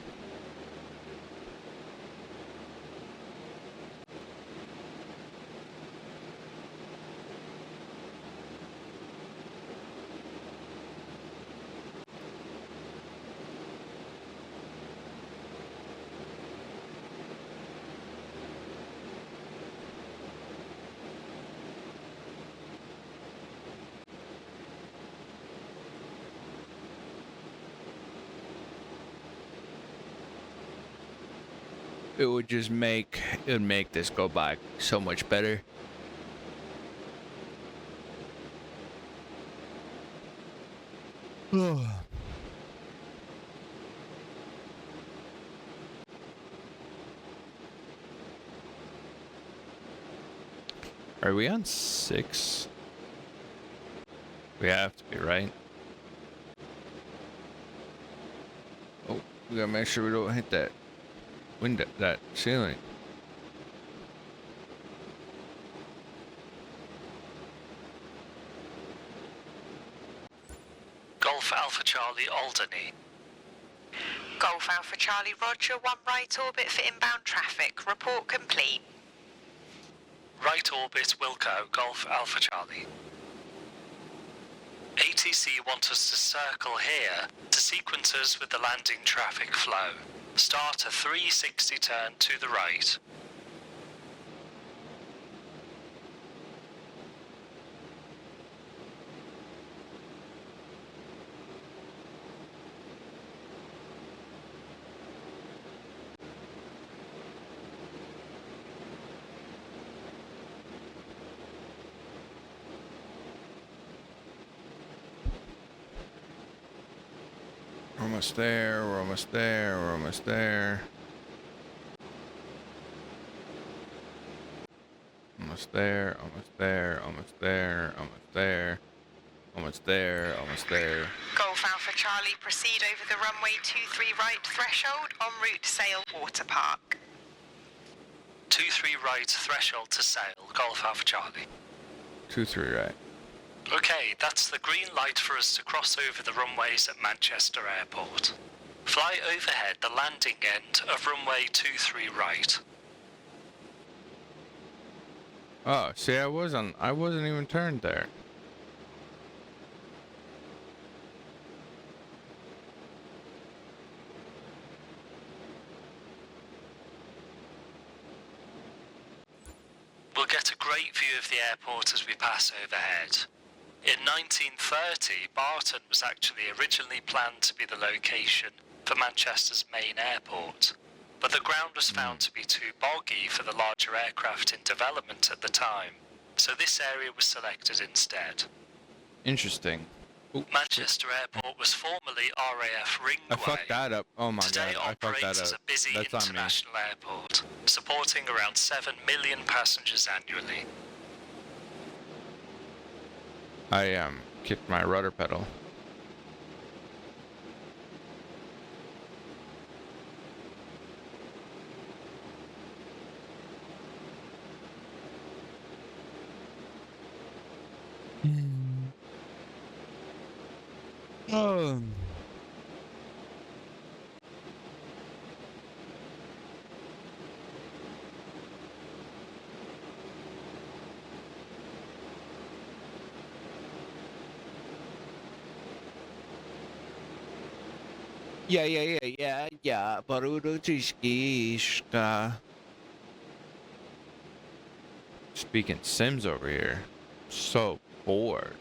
It would just make this go by so much better. Are we on 6? We have to be, right? Oh, we gotta make sure we don't hit that window, that ceiling. Golf Alpha Charlie Alderney. Golf Alpha Charlie Roger, 1 right orbit for inbound traffic. Report complete. Right orbit Wilco, Golf Alpha Charlie. ATC want us to circle here to sequence us with the landing traffic flow. Start a 360 turn to the right. We're almost there, we're almost there, we're almost there. Almost there, almost there, almost there, almost there. Almost there, almost there. Golf Alpha Charlie, proceed over the runway 23 right threshold en route to Sale Water Park. 23 right threshold to Sale, Golf Alpha Charlie. 23 right. Okay, that's the green light for us to cross over the runways at Manchester Airport. Fly overhead the landing end of runway 23 right. Oh, see, I wasn't even turned there. will get a great view of the airport as we pass overhead. In 1930, Barton was actually originally planned to be the location for Manchester's main airport, but the ground was found to be too boggy for the larger aircraft in development at the time, so this area was selected instead. Interesting. Ooh, Manchester Airport was formerly RAF Ringway. I fucked that up. Oh my Today god, I fucked that operates as up. a busy That's on me. international airport, supporting around 7 million passengers annually. I kicked my rudder pedal. Oh. Yeah. Barudochishka. Speaking Sims over here. So bored.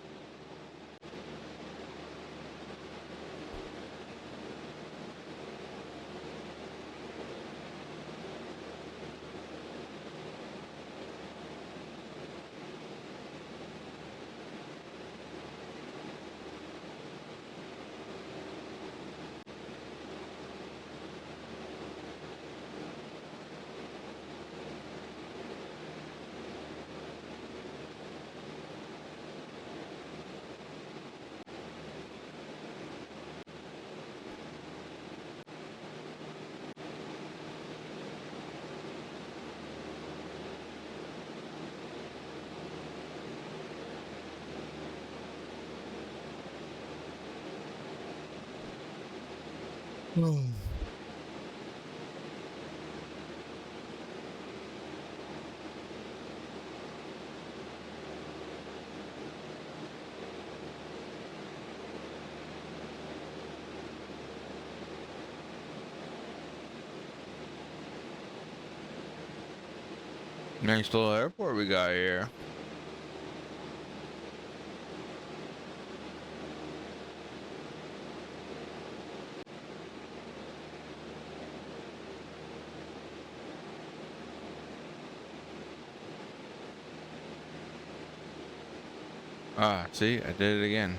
Nice little airport we got here. Ah, see, I did it again.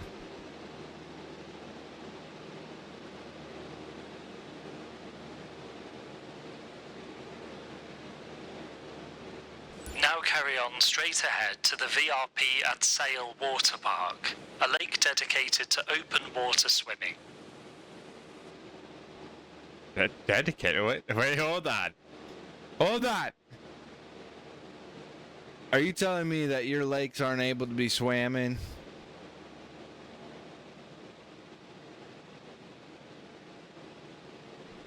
Now carry on straight ahead to the VRP at Sale Water Park, a lake dedicated to open water swimming. Dedicated? Wait, hold on. Hold on. Are you telling me that your lakes aren't able to be swam in?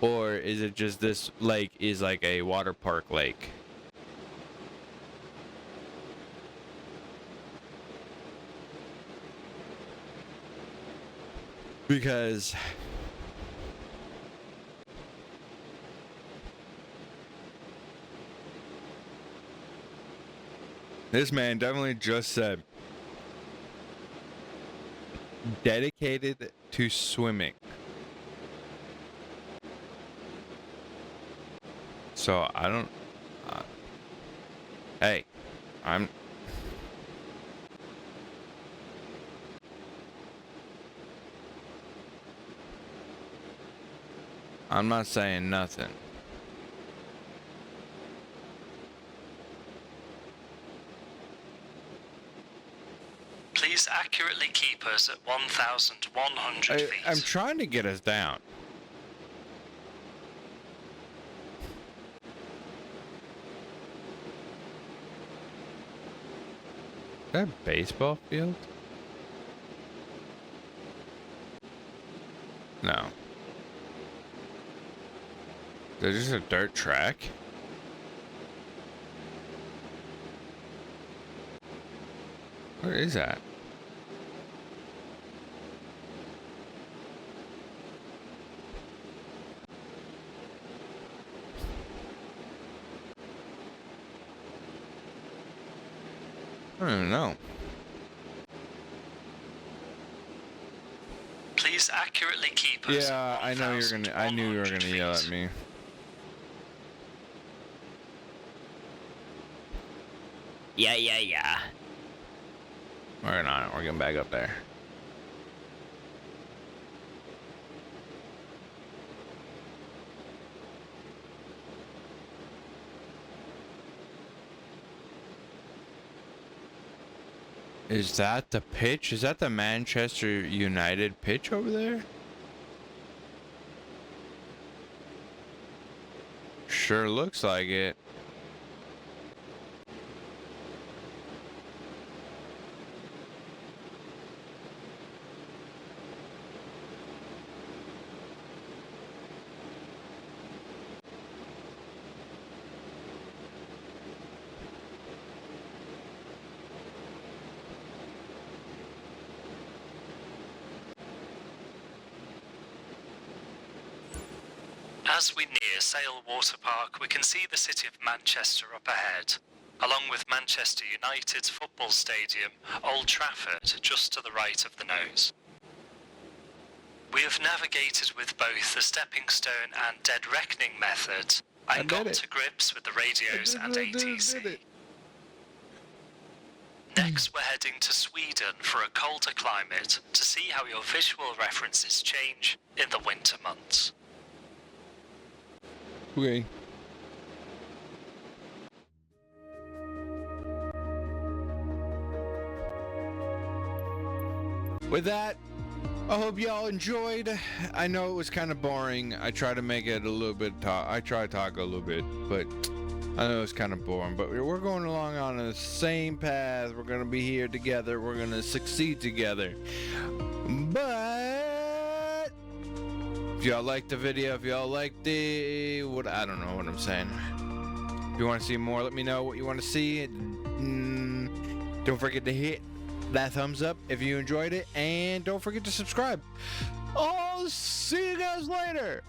Or is it just this lake is like a water park lake? Because this man definitely just said dedicated to swimming. So I don't. Hey, I'm not saying nothing. Please accurately keep us at 1,100 feet. I'm trying to get us down. Is that a baseball field? No. Is that just a dirt track? What is that? I don't know. Please accurately keep us. Yeah, I know you're gonna. I knew you were gonna yell at me. Yeah. We're not. We're getting back up there. Is that the pitch? Is that the Manchester United pitch over there? Sure looks like it. As we near Sale Water Park, we can see the city of Manchester up ahead, along with Manchester United's football stadium, Old Trafford, just to the right of the nose. We have navigated with both the stepping stone and dead reckoning methods, and got to grips with the radios and ATC. Next, we're heading to Sweden for a colder climate to see how your visual references change in the winter months. Okay. With that, I hope y'all enjoyed. I know it was kind of boring. I try to make it a little bit I try to talk a little bit, but I know it's kind of boring. But we're going along on the same path. We're going to be here together. We're going to succeed together. But if y'all liked the video, if y'all liked the I don't know what I'm saying. If you want to see more, let me know what you want to see. Don't forget to hit that thumbs up if you enjoyed it, and don't forget to subscribe. I'll see you guys later.